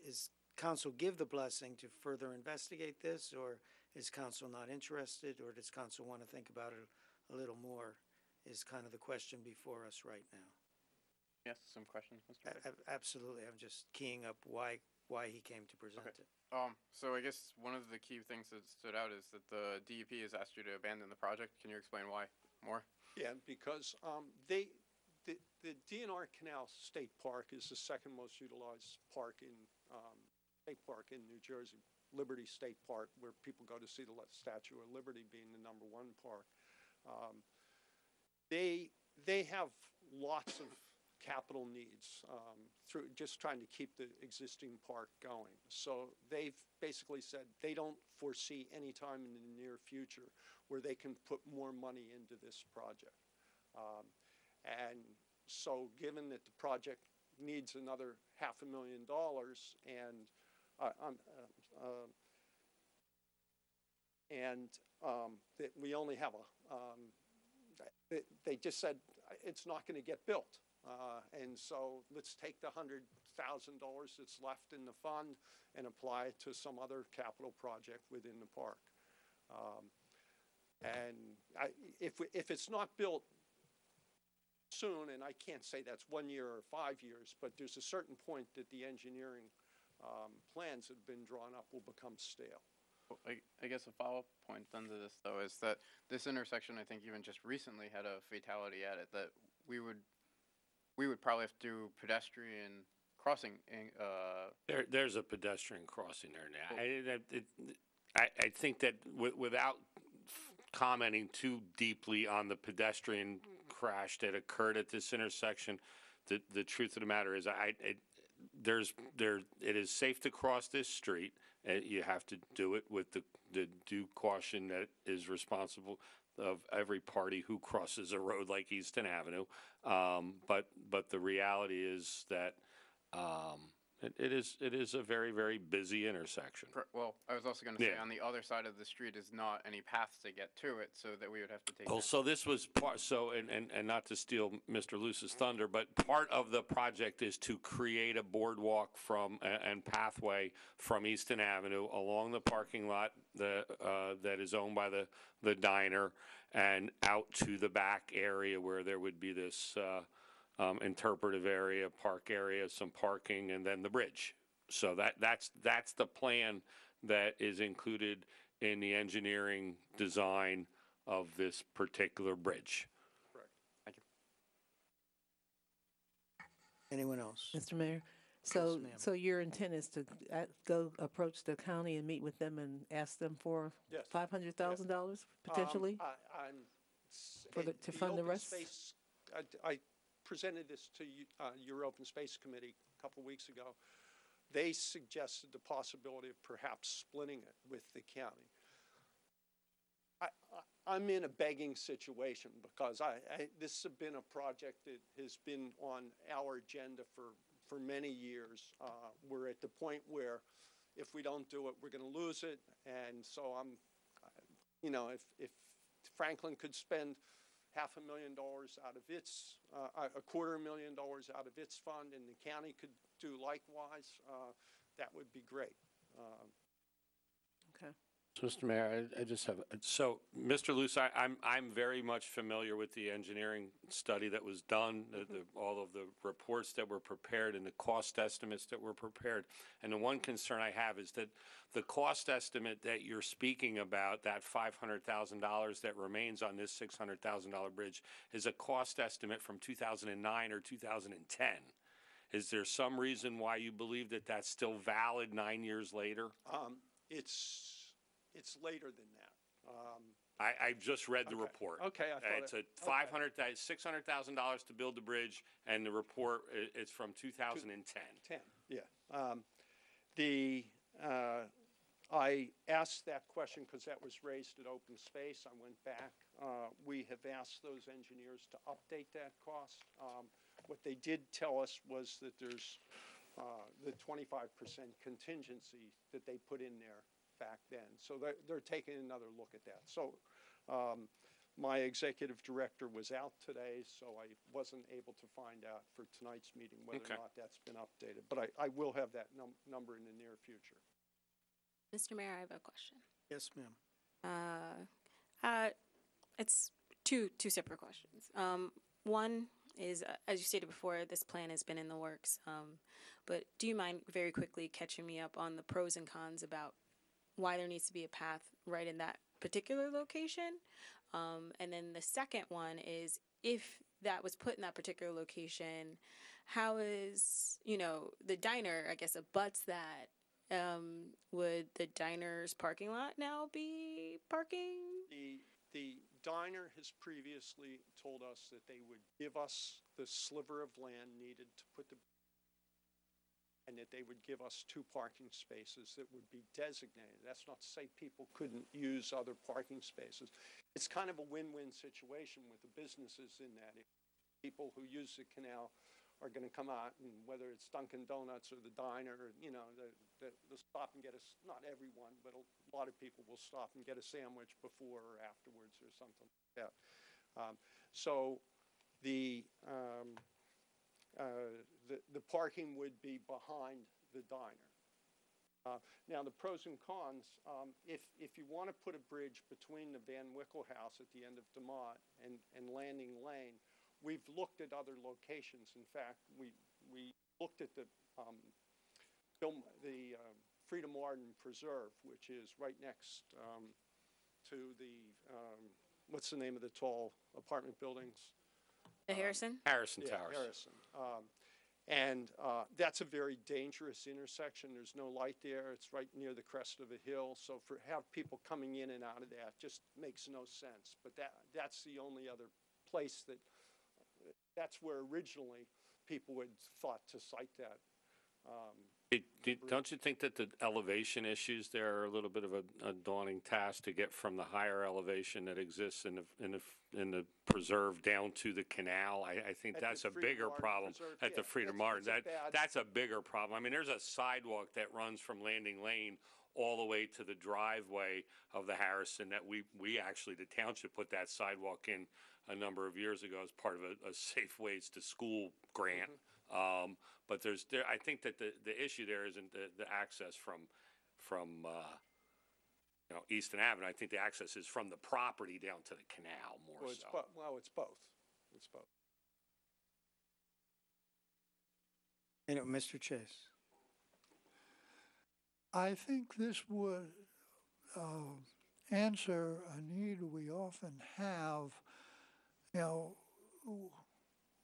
is council give the blessing to further investigate this, or is council not interested, or does council want to think about it a little more, is kind of the question before us right now. Yes, some questions, Mr. Chair? Absolutely. I'm just keying up why he came to present it. So I guess one of the key things that stood out is that the DEP has asked you to abandon the project. Can you explain why more? Yeah, because the DNR Canal State Park is the second most utilized park in State Park in New Jersey. Liberty State Park, where people go to see the Statue of Liberty, being the #1 park. They have lots of capital needs through just trying to keep the existing park going. So they've basically said they don't foresee any time in the near future where they can put more money into this project. And so given that the project needs another $500,000 and that we only have they just said it's not going to get built. And so let's take the that's left in the fund and apply it to some other capital project within the park. If it's not built soon, and I can't say that's 1 year or 5 years, but there's a certain point that the engineering plans that have been drawn up will become stale. Well, I guess a follow-up point then to this, though, is that this intersection, I think even just recently had a fatality at it, that we would probably have to do pedestrian crossing. There's a pedestrian crossing there now. I think that without commenting too deeply on the pedestrian crash that occurred at this intersection, the truth of the matter is it is safe to cross this street. You have to do it with the due caution that is responsible of every party who crosses a road like Easton Avenue. But the reality is that it is a very, very busy intersection. Well, I was also going to say on the other side of the street is not any paths to get to it, so that we would have to take. Well, so this was part. So and not to steal Mr. Luce's thunder, but part of the project is to create a boardwalk and pathway from Easton Avenue along the parking lot that is owned by the diner and out to the back area where there would be this. Interpretive area, park area, some parking, and then the bridge. So that's the plan that is included in the engineering design of this particular bridge. Correct. Thank you. Anyone else? Mr. Mayor, so your intent is to go approach the county and meet with them and ask them for $500,000 potentially to fund the rest? Space, I presented this to your Open Space Committee a couple weeks ago. They suggested the possibility of perhaps splitting it with the county. I'm in a begging situation because this has been a project that has been on our agenda for many years. We're at the point where if we don't do it, we're going to lose it. And so if Franklin could spend $500,000 out of its, $250,000 out of its fund, and the county could do likewise, that would be great. Okay. So, Mr. Mayor, I just have, so, Mr. Luce, I'm very much familiar with the engineering study that was done, all of the reports that were prepared and the cost estimates that were prepared. And the one concern I have is that the cost estimate that you're speaking about, that $500,000 that remains on this $600,000 bridge, is a cost estimate from 2009 or 2010. Is there some reason why you believe that that's still valid 9 years later? It's later than that. I just read the report. Okay, I thought it's $600,000 to build the bridge, and the report is from 2010. I asked that question because that was raised at Open Space. I went back. We have asked those engineers to update that cost. What they did tell us was that there's the 25% contingency that they put in there back then. So they're taking another look at that. So my executive director was out today, so I wasn't able to find out for tonight's meeting whether or not that's been updated. But I will have that number in the near future. Mr. Mayor, I have a question. Yes, ma'am. It's two separate questions. One is, as you stated before, this plan has been in the works. But do you mind very quickly catching me up on the pros and cons about why there needs to be a path right in that particular location? And then the second one is, if that was put in that particular location, how is, the diner, I guess, abuts that? Would the diner's parking lot now be parking? The diner has previously told us that they would give us the sliver of land needed to put and that they would give us 2 parking spaces that would be designated. That's not to say people couldn't use other parking spaces. It's kind of a win-win situation with the businesses in that. If people who use the canal are going to come out, and whether it's Dunkin' Donuts or the diner, they'll stop and get not everyone, but a lot of people will stop and get a sandwich before or afterwards or something like that. So the the parking would be behind the diner. Now, the pros and cons, if you want to put a bridge between the Van Wickle House at the end of DeMott and Landing Lane, we've looked at other locations. In fact, we looked at the Freedom Arden Preserve, which is right next to the, what's the name of the tall apartment buildings? The Harrison? Harrison Yeah, Towers. Harrison. And that's a very dangerous intersection. There's no light there. It's right near the crest of a hill. So for have people coming in and out of that just makes no sense. But that's the only other place that's where originally people would thought to cite that. Don't you think that the elevation issues there are a little bit of a daunting task to get from the higher elevation that exists in the preserve down to the canal? I think that's a bigger problem at the Freedom Arden. That's a bigger problem. I mean, there's a sidewalk that runs from Landing Lane all the way to the driveway of the Harrison that we actually, the township, put that sidewalk in a number of years ago as part of a Safe Ways to School grant. But I think that the issue there isn't the access from Easton Avenue. I think the access is from the property down to the canal more Well, it's both. It's both. Mr. Chase. I think this would answer a need we often have.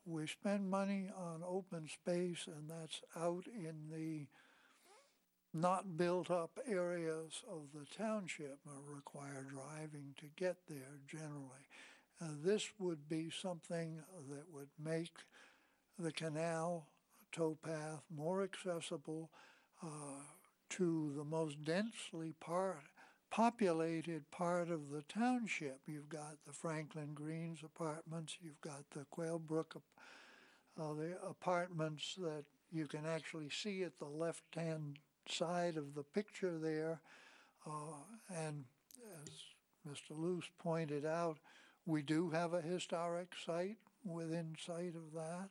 We spend money on open space, and that's out in the not built up areas of the township or require driving to get there generally. This would be something that would make the canal towpath more accessible to the most densely populated part of the township. You've got the Franklin Greens apartments, you've got the Quail Brook, the apartments that you can actually see at the left-hand side of the picture there. And as Mr. Luce pointed out, we do have a historic site within sight of that.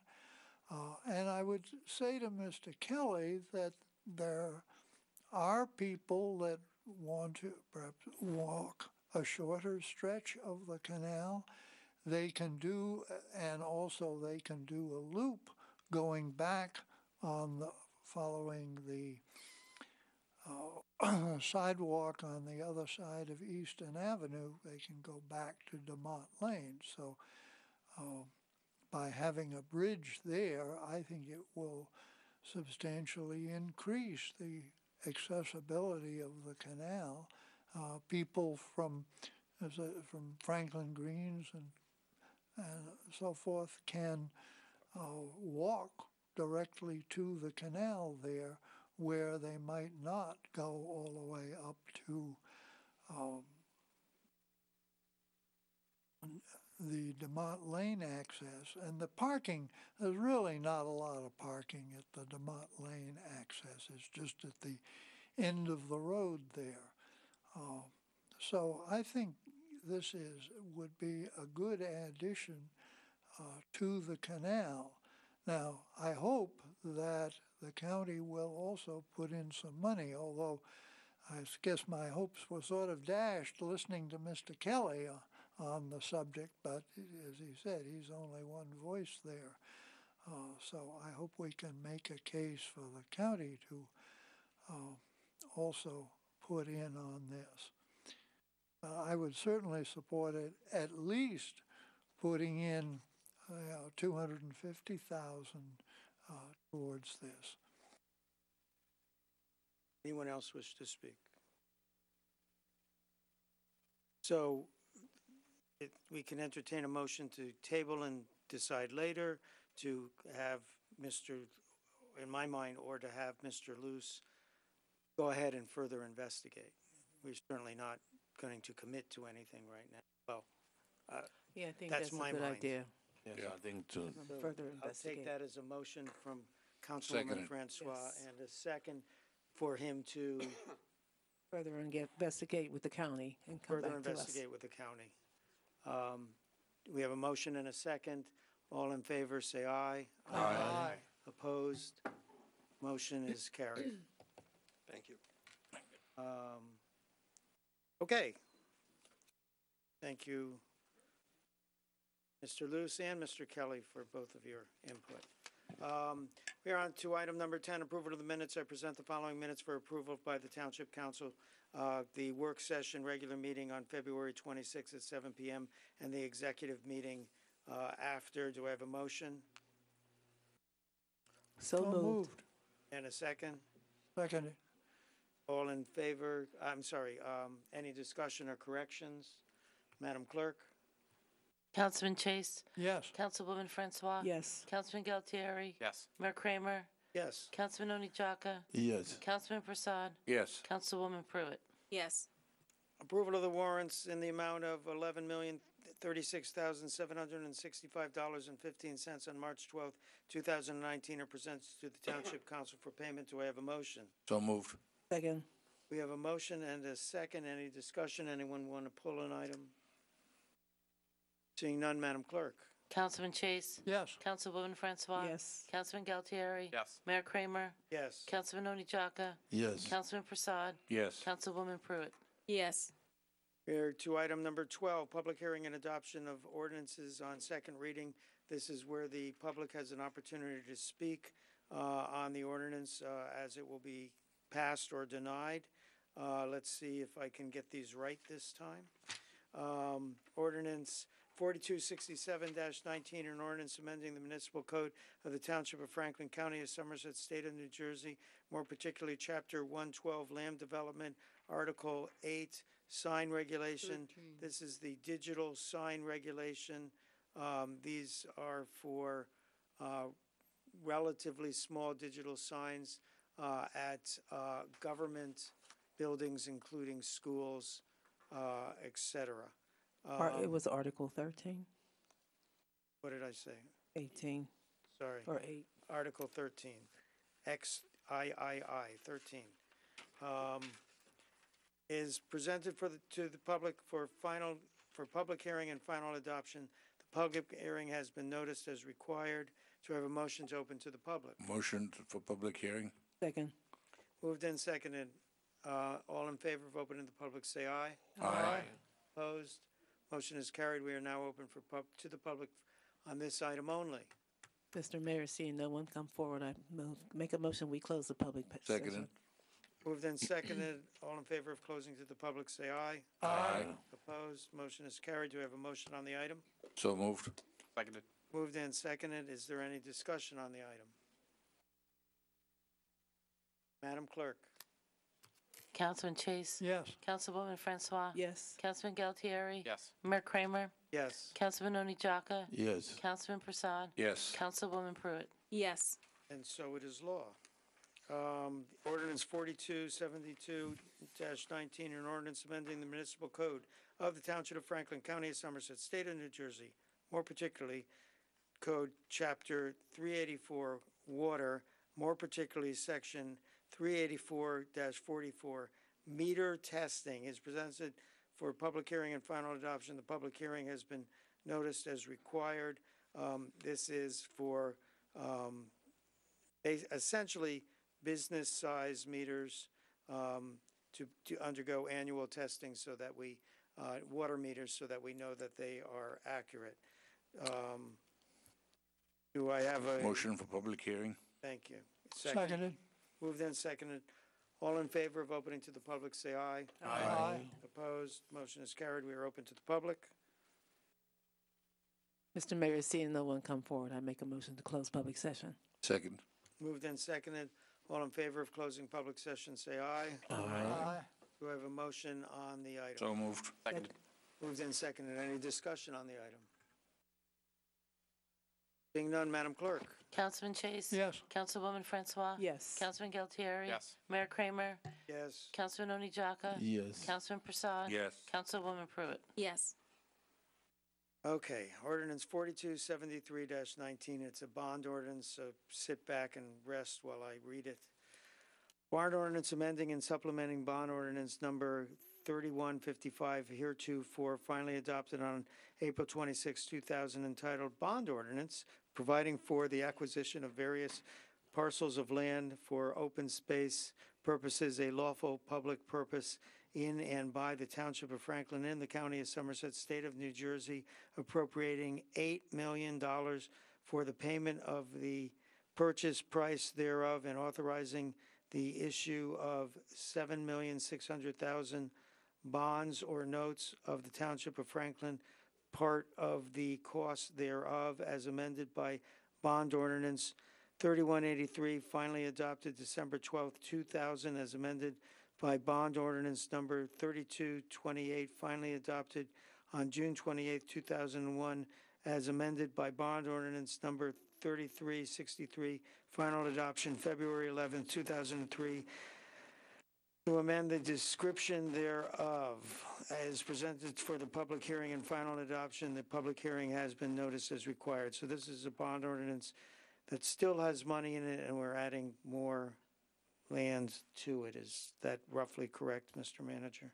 And I would say to Mr. Kelly that there are people that want to perhaps walk a shorter stretch of the canal. They can do, and also they can do a loop going back following the sidewalk on the other side of Easton Avenue. They can go back to DeMott Lane. So by having a bridge there, I think it will substantially increase the accessibility of the canal. People from Franklin Greens and so forth can walk directly to the canal there, where they might not go all the way up to the DeMott Lane access. And the parking, there's really not a lot of parking at the DeMott Lane access. It's just at the end of the road there. So I think this would be a good addition to the canal. Now, I hope that the county will also put in some money, although I guess my hopes were sort of dashed listening to Mr. Kelly on the subject, but as he said, he's only one voice there. So I hope we can make a case for the county to also put in on this. I would certainly support it, at least putting in $250,000 towards this. Anyone else wish to speak? So we can entertain a motion to table and decide later, to have in my mind, or to have Mr. Luce go ahead and further investigate. We're certainly not going to commit to anything right now. Well, yeah, I think that's my a good mind. idea. Yes, I think so. So Further I'll investigate. take that as a motion from Councilwoman Francois, Yes. and a second for him to Further investigate with the county and come further back to us. investigate with the county. We have a motion and a second. All in favor, say aye. Aye. Opposed? Motion is carried. Thank you. Okay. Thank you, Mr. Luce and Mr. Kelly, for both of your input. We are on to item number 10, approval of the minutes. I present the following minutes for approval by the Township Council. The work session regular meeting on February 26th at 7 p.m. and the executive meeting after. Do I have a motion? So moved. And a second? Seconded. All in favor? I'm sorry, any discussion or corrections? Madam Clerk? Councilman Chase? Yes. Councilwoman Francois? Yes. Councilman Galtieri? Yes. Mayor Kramer? Yes. Councilman Oni Jaka? Yes. Councilman Prasad? Yes. Councilwoman Pruitt? Yes. Approval of the warrants in the amount of $11,036,765.15 on March 12th, 2019 are presented to the Township Council for payment. Do I have a motion? So moved. Second. We have a motion and a second. Any discussion? Anyone want to pull an item? Seeing none, Madam Clerk. Councilman Chase? Yes. Councilwoman Francois? Yes. Councilman Galtieri? Yes. Mayor Kramer? Yes. Councilman Oni Jaka? Yes. Councilman Prasad? Yes. Councilwoman Pruitt? Yes. We're to item number 12, public hearing and adoption of ordinances on second reading. This is where the public has an opportunity to speak on the ordinance as it will be passed or denied. Let's see if I can get these right this time. Ordinance 4267-19, an ordinance amending the municipal code of the Township of Franklin, County of Somerset, State of New Jersey, more particularly Chapter 112, Land Development, Article 8, Sign Regulation. 13. This is the digital sign regulation. These are for relatively small digital signs at government buildings, including schools, et cetera. It was Article 13, What did I say? 18, Sorry. or 8. Article 13, XIII 13, is presented to the public for public hearing and final adoption. The public hearing has been noticed as required. Do I have a motion to open to the public? Motion for public hearing. Second. Moved and seconded. All in favor of opening the public, say aye. Aye. Opposed? Motion is carried. We are now open to the public on this item only. Mr. Mayor, seeing no one come forward, I make a motion we close the public session. Seconded. Moved and seconded. All in favor of closing to the public, say aye. Aye. Opposed? Motion is carried. Do we have a motion on the item? So moved. Seconded. Moved and seconded. Is there any discussion on the item? Madam Clerk? Councilman Chase? Yes. Councilwoman Francois? Yes. Councilman Galtieri? Yes. Mayor Kramer? Yes. Councilman Oni Jaka? Yes. Councilman Prasad? Yes. Councilwoman Pruitt? Yes. And so it is law. Ordinance 4272-19, an ordinance amending the municipal code of the Township of Franklin, County of Somerset, State of New Jersey, more particularly Code Chapter 384, Water, more particularly Section 384-44, meter testing, is presented for public hearing and final adoption. The public hearing has been noticed as required. This is for essentially business size meters to undergo annual testing so that we, water meters, so that we know that they are accurate. Do I have a? Motion for public hearing. Thank you. Seconded. Moved and seconded. All in favor of opening to the public, say aye. Aye. Opposed? Motion is carried. We are open to the public. Mr. Mayor, seeing no one come forward, I make a motion to close public session. Second. Moved and seconded. All in favor of closing public session, say aye. Aye. Do I have a motion on the item? So moved. Seconded. Moved and seconded. Any discussion on the item? Seeing none, Madam Clerk. Councilman Chase? Yes. Councilwoman Francois? Yes. Councilman Galtieri? Yes. Mayor Kramer? Yes. Councilman Oni Jaka? Yes. Councilman Prasad? Yes. Councilwoman Pruitt? Yes. Okay, ordinance 4273-19, it's a bond ordinance, so sit back and rest while I read it. Bond ordinance amending and supplementing bond ordinance number 3155 heretofore finally adopted on April 26, 2000, entitled Bond Ordinance, providing for the acquisition of various parcels of land for open space purposes, a lawful public purpose in and by the Township of Franklin in the County of Somerset, State of New Jersey, appropriating $8 million for the payment of the purchase price thereof and authorizing the issue of $7,600,000 bonds or notes of the Township of Franklin, part of the cost thereof, as amended by Bond Ordinance 3183, finally adopted December 12, 2000, as amended by Bond Ordinance number 3228, finally adopted on June 28, 2001, as amended by Bond Ordinance number 3363, final adoption February 11, 2003, to amend the description thereof as presented for the public hearing and final adoption. The public hearing has been noticed as required. So this is a bond ordinance that still has money in it, and we're adding more land to it. Is that roughly correct, Mr. Manager?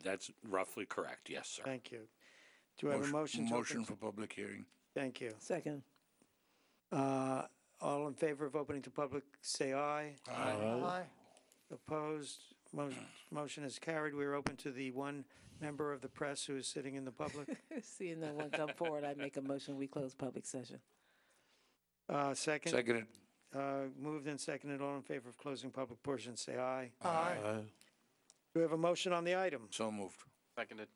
That's roughly correct, yes, sir. Thank you. Do I have a motion? Motion for public hearing. Thank you. Second. All in favor of opening to public, say aye. Aye. Opposed? Motion is carried. We are open to the one member of the press who is sitting in the public. Seeing no one come forward, I make a motion, we close public session. Second? Seconded. Moved and seconded. All in favor of closing public portion, say aye. Aye. Do we have a motion on the item? So moved. Seconded.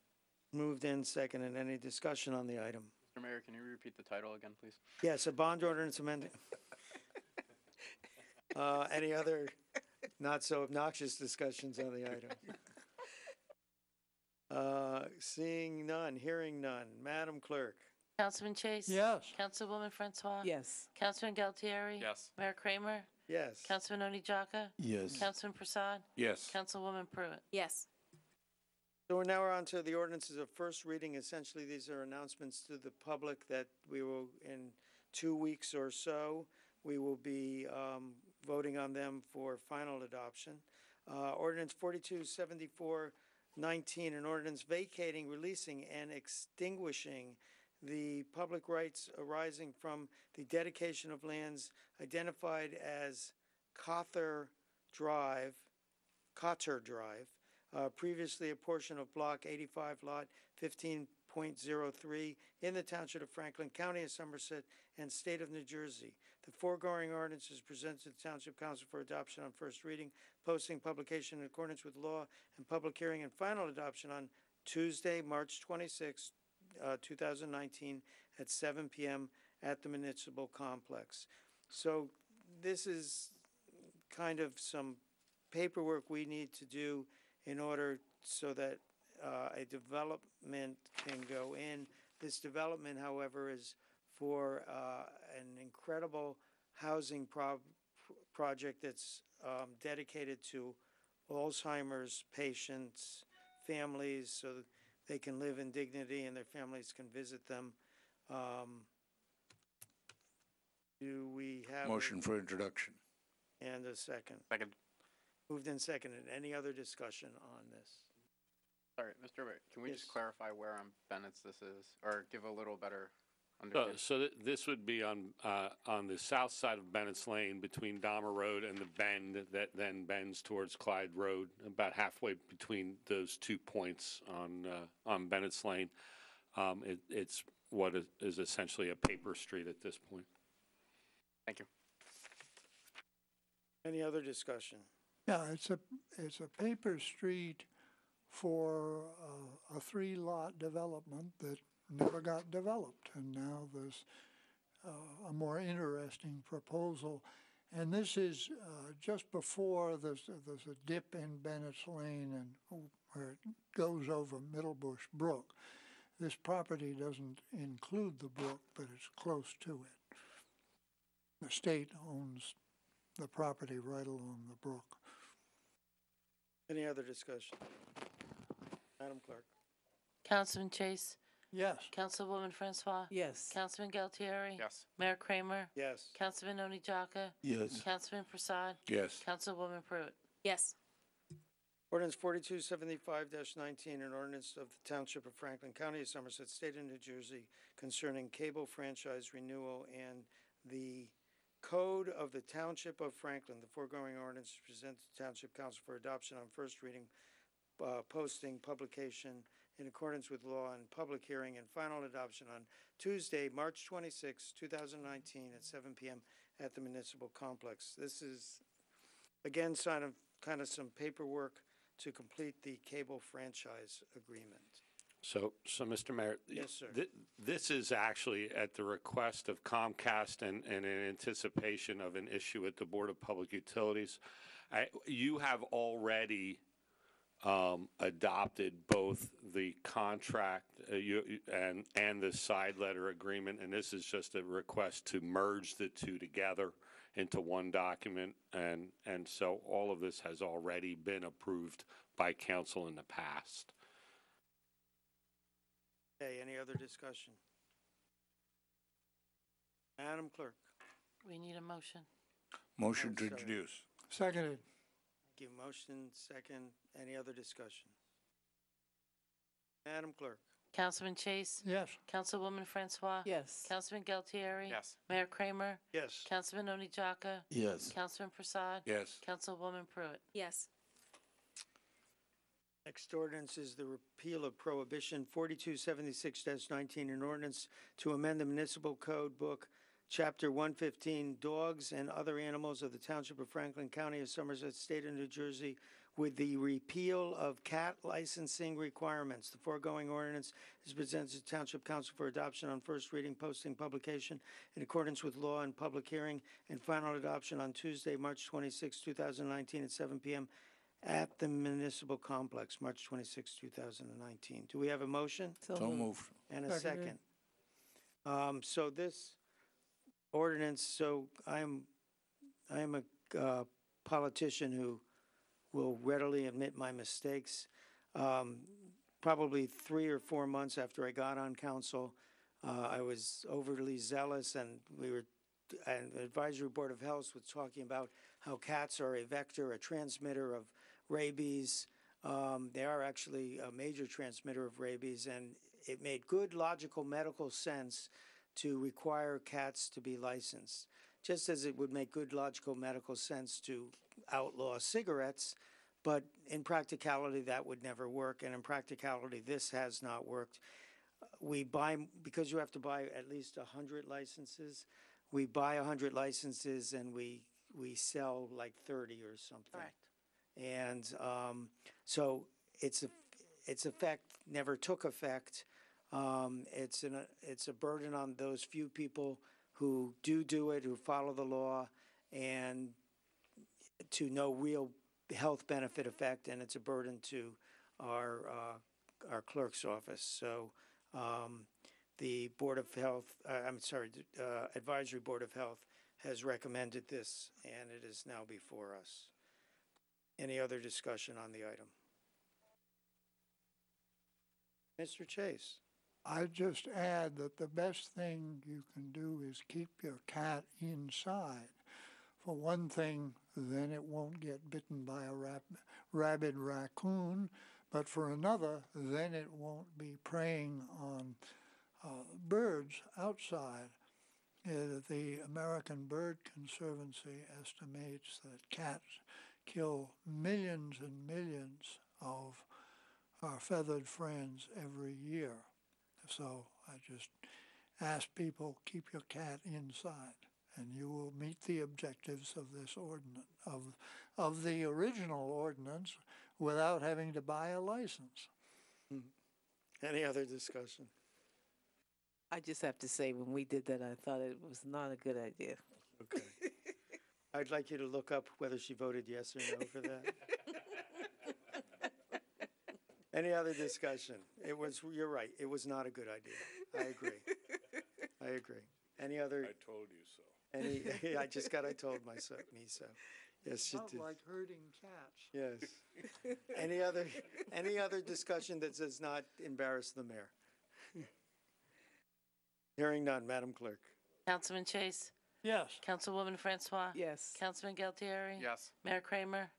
Moved and seconded. Any discussion on the item? Mr. Mayor, can you repeat the title again, please? Yes, a bond ordinance amending. Any other not so obnoxious discussions on the item? Seeing none, hearing none. Madam Clerk? Councilman Chase? Yes. Councilwoman Francois? Yes. Councilman Galtieri? Yes. Mayor Kramer? Yes. Councilman Oni Jaka? Yes. Councilman Prasad? Yes. Councilwoman Pruitt? Yes. So we're now on to the ordinances of first reading. Essentially, these are announcements to the public that we will, in 2 weeks or so, we will be voting on them for final adoption. Ordinance 4274-19, an ordinance vacating, releasing, and extinguishing the public rights arising from the dedication of lands identified as Cotter Drive, previously a portion of Block 85, Lot 15.03 in the Township of Franklin, County of Somerset, and State of New Jersey. The foregoing ordinance is presented to the Township Council for adoption on first reading, posting, publication in accordance with law, and public hearing and final adoption on Tuesday, March 26, 2019, at 7 p.m. at the Municipal Complex. So this is kind of some paperwork we need to do in order so that a development can go in. This development, however, is for an incredible housing project that's dedicated to Alzheimer's patients, families, so that they can live in dignity and their families can visit them. Do we have Motion for introduction. and a second? Second. Moved and seconded. Any other discussion on this? Sorry, Mr. Mayor, can we Yes. just clarify where on Bennett's this is, or give a little better understanding? This would be on the south side of Bennett's Lane between Dahmer Road and the bend that then bends towards Clyde Road, about halfway between those 2 points on Bennett's Lane. It's what is essentially a paper street at this point. Thank you. Any other discussion? Yeah, it's a paper street for a 3-lot development that never got developed, and now there's a more interesting proposal. And this is just before there's a dip in Bennett's Lane and where it goes over Middlebush Brook. This property doesn't include the brook, but it's close to it. The state owns the property right along the brook. Any other discussion? Madam Clerk? Councilman Chase? Yes. Councilwoman Francois? Yes. Councilman Galtieri? Yes. Mayor Kramer? Yes. Councilman Oni Jaka? Yes. Councilman Prasad? Yes. Councilwoman Pruitt? Yes. Ordinance 4275-19, an ordinance of the Township of Franklin, County of Somerset, State of New Jersey, concerning cable franchise renewal and the Code of the Township of Franklin. The foregoing ordinance is presented to Township Council for adoption on first reading, posting, publication in accordance with law, and public hearing and final adoption on Tuesday, March 26, 2019 at 7 p.m. at the Municipal Complex. This is, again, sign of kind of some paperwork to complete the cable franchise agreement. So, Mr. Mayor. Yes, sir. This is actually at the request of Comcast and in anticipation of an issue at the Board of Public Utilities. You have already adopted both the contract and the side letter agreement, and this is just a request to merge the two together into one document, and so all of this has already been approved by council in the past. Okay, any other discussion? Madam Clerk. We need a motion. Motion to sorry. introduce. Seconded. Thank you. Motion, second. Any other discussion? Madam Clerk. Councilman Chase? Yes. Councilwoman Francois? Yes. Councilman Galtieri? Yes. Mayor Kramer? Yes. Councilman Onijaka? Yes. Councilman Prasad? Yes. Councilwoman Pruitt? Yes. Next ordinance is the repeal of Prohibition 4276-19, an ordinance to amend the Municipal Code Book, Chapter 115, Dogs and Other Animals of the Township of Franklin, County of Somerset, State of New Jersey, with the repeal of cat licensing requirements. The foregoing ordinance is presented to Township Council for adoption on first reading, posting, publication in accordance with law, and public hearing and final adoption on Tuesday, March 26, 2019 at 7 p.m. at the Municipal Complex, March 26, 2019. Do we have a motion? So moved. And a second. So this ordinance, so I am a politician who will readily admit my mistakes. Probably 3 or 4 months after I got on council, I was overly zealous, and the Advisory Board of Health was talking about how cats are a vector, a transmitter of rabies. They are actually a major transmitter of rabies, and it made good logical medical sense to require cats to be licensed, just as it would make good logical medical sense to outlaw cigarettes. But in practicality, that would never work, and in practicality, this has not worked. We buy, because you have to buy at least 100 licenses, we buy 100 licenses and we sell like 30 or something. Correct. And so its effect never took effect. It's a burden on those few people who do it, who follow the law, and to no real health benefit effect, and it's a burden to our clerk's office. So the Board of Health, Advisory Board of Health has recommended this, and it is now before us. Any other discussion on the item? Mr. Chase. I'd just add that the best thing you can do is keep your cat inside. For one thing, then it won't get bitten by a rabid raccoon, but for another, then it won't be preying on birds outside. The American Bird Conservancy estimates that cats kill millions and millions of our feathered friends every year. So I just ask people, keep your cat inside, and you will meet the objectives of this ordinance, of the original ordinance, without having to buy a license. Any other discussion? I just have to say, when we did that, I thought it was not a good idea. Okay. I'd like you to look up whether she voted yes or no for that. Any other discussion? You're right, it was not a good idea. I agree. Any other? I told you so. I just got, I told me so. Yes, you Not did. like herding cats. Yes. Any other discussion that does not embarrass the mayor? Hearing none, Madam Clerk. Councilman Chase? Yes. Councilwoman Francois? Yes. Councilman Galtieri? Yes. Mayor Kramer?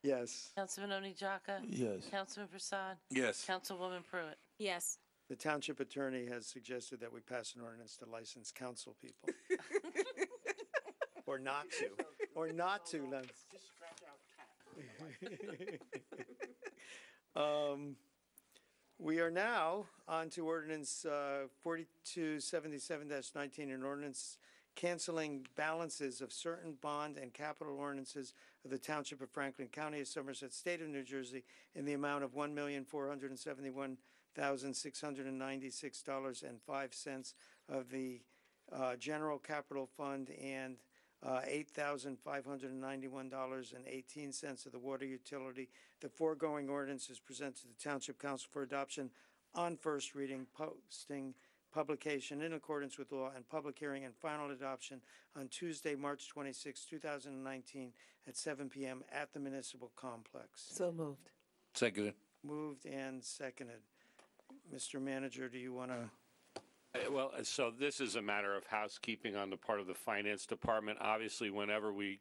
Yes. Councilman Oni Jaka? Yes. Councilman Prasad? Yes. Councilwoman Pruitt? Yes. The township attorney has suggested that we pass an ordinance to license council people. Or not to. Or not to. Just scratch out cat. We are now on to ordinance 4277-19, an ordinance canceling balances of certain bond and capital ordinances of the Township of Franklin, County of Somerset, State of New Jersey, in the amount of $1,471,696.05 of the General Capital Fund and $8,591.18 of the water utility. The foregoing ordinance is presented to the Township Council for adoption on first reading, posting, publication in accordance with law, and public hearing and final adoption on Tuesday, March 26, 2019 at 7 p.m. at the Municipal Complex. So moved. Seconded. Moved and seconded. Mr. Manager, do you want to? Well, so this is a matter of housekeeping on the part of the Finance Department. Obviously, whenever we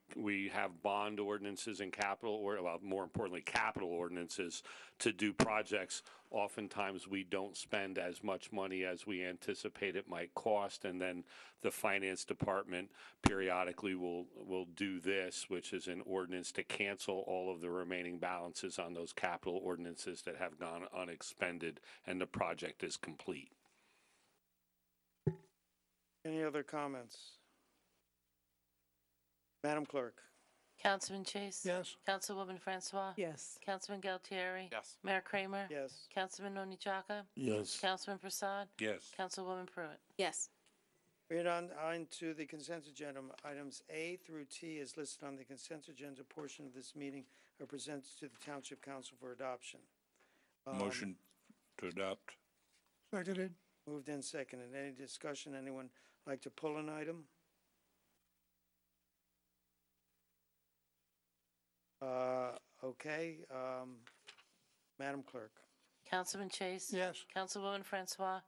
have bond ordinances and capital, or well, more importantly, capital ordinances to do projects, oftentimes we don't spend as much money as we anticipate it might cost, and then the Finance Department periodically will do this, which is an ordinance to cancel all of the remaining balances on those capital ordinances that have gone unexpended, and the project is complete. Any other comments? Madam Clerk? Councilman Chase? Yes. Councilwoman Francois? Yes. Councilman Galtieri? Yes. Mayor Kramer? Yes. Councilman Oni Jaka? Yes. Councilman Prasad? Yes. Councilwoman Pruitt? Yes. Read on to the consent agenda. Items A through T is listed on the consent agenda portion of this meeting are presented to the Township Council for adoption. Motion to adopt. Seconded. Moved and seconded. Any discussion? Anyone like to pull an item? Okay. Madam Clerk? Councilman Chase? Yes. Councilwoman Francois?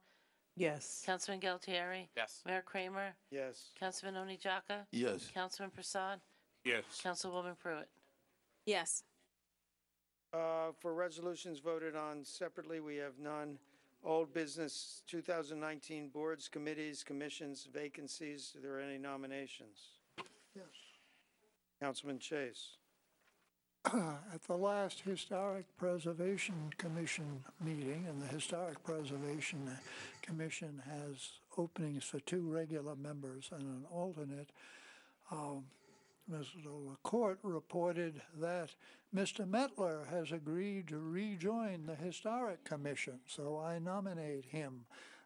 Yes. Councilman Galtieri? Yes. Mayor Kramer? Yes. Councilman Oni Jaka? Yes. Councilman Prasad? Yes. Councilwoman Pruitt? Yes. For resolutions voted on separately, we have none. Old business 2019 boards, committees, commissions, vacancies. Are there any nominations? Yes. Councilman Chase. At the last Historic Preservation Commission meeting, and the Historic Preservation Commission has openings for 2 regular members and an alternate, Mr. LaCourte reported that Mr. Mettler has agreed to rejoin the Historic Commission, so I nominate him.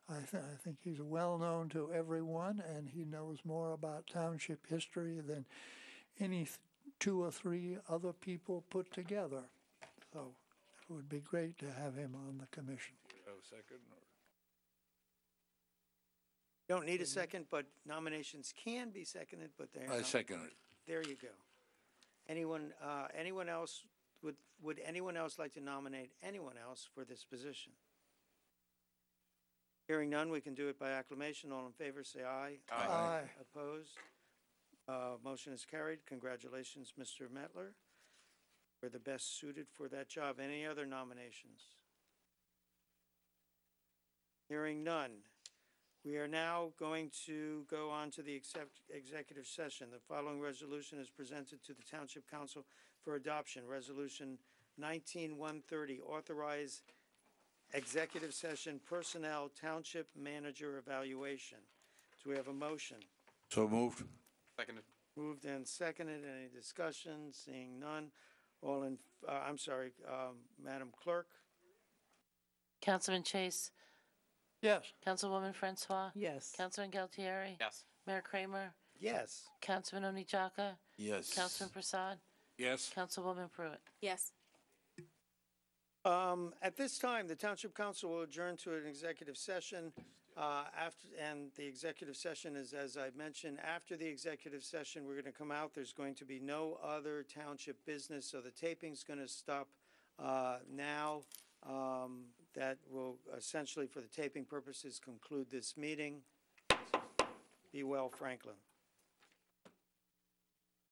I think he's well known to everyone, and he knows more about township history than any 2 or 3 other people put together. So it would be great to have him on the commission. Have a second? Don't need a second, but nominations can be seconded, but they're I not. second it. There you go. Anyone else, would anyone else like to nominate anyone else for this position? Hearing none, we can do it by acclamation. All in favor, say aye. Aye. Aye. Opposed? Motion is carried. Congratulations, Mr. Mettler. You're the best suited for that job. Any other nominations? Hearing none. We are now going to go on to the executive session. The following resolution is presented to the Township Council for adoption. Resolution 19130, authorize executive session personnel township manager evaluation. Do we have a motion? So moved. Seconded. Moved and seconded. Any discussion? Seeing none. All in, Madam Clerk? Councilman Chase? Yes. Councilwoman Francois? Yes. Councilman Galtieri? Yes. Mayor Kramer? Yes. Councilman Oni Jaka? Yes. Councilman Prasad? Yes. Councilwoman Pruitt? Yes. At this time, the Township Council will adjourn to an executive session. And the executive session is, as I mentioned, after the executive session, we're going to come out. There's going to be no other township business, so the taping's going to stop now. That will essentially, for the taping purposes, conclude this meeting. Be well, Franklin.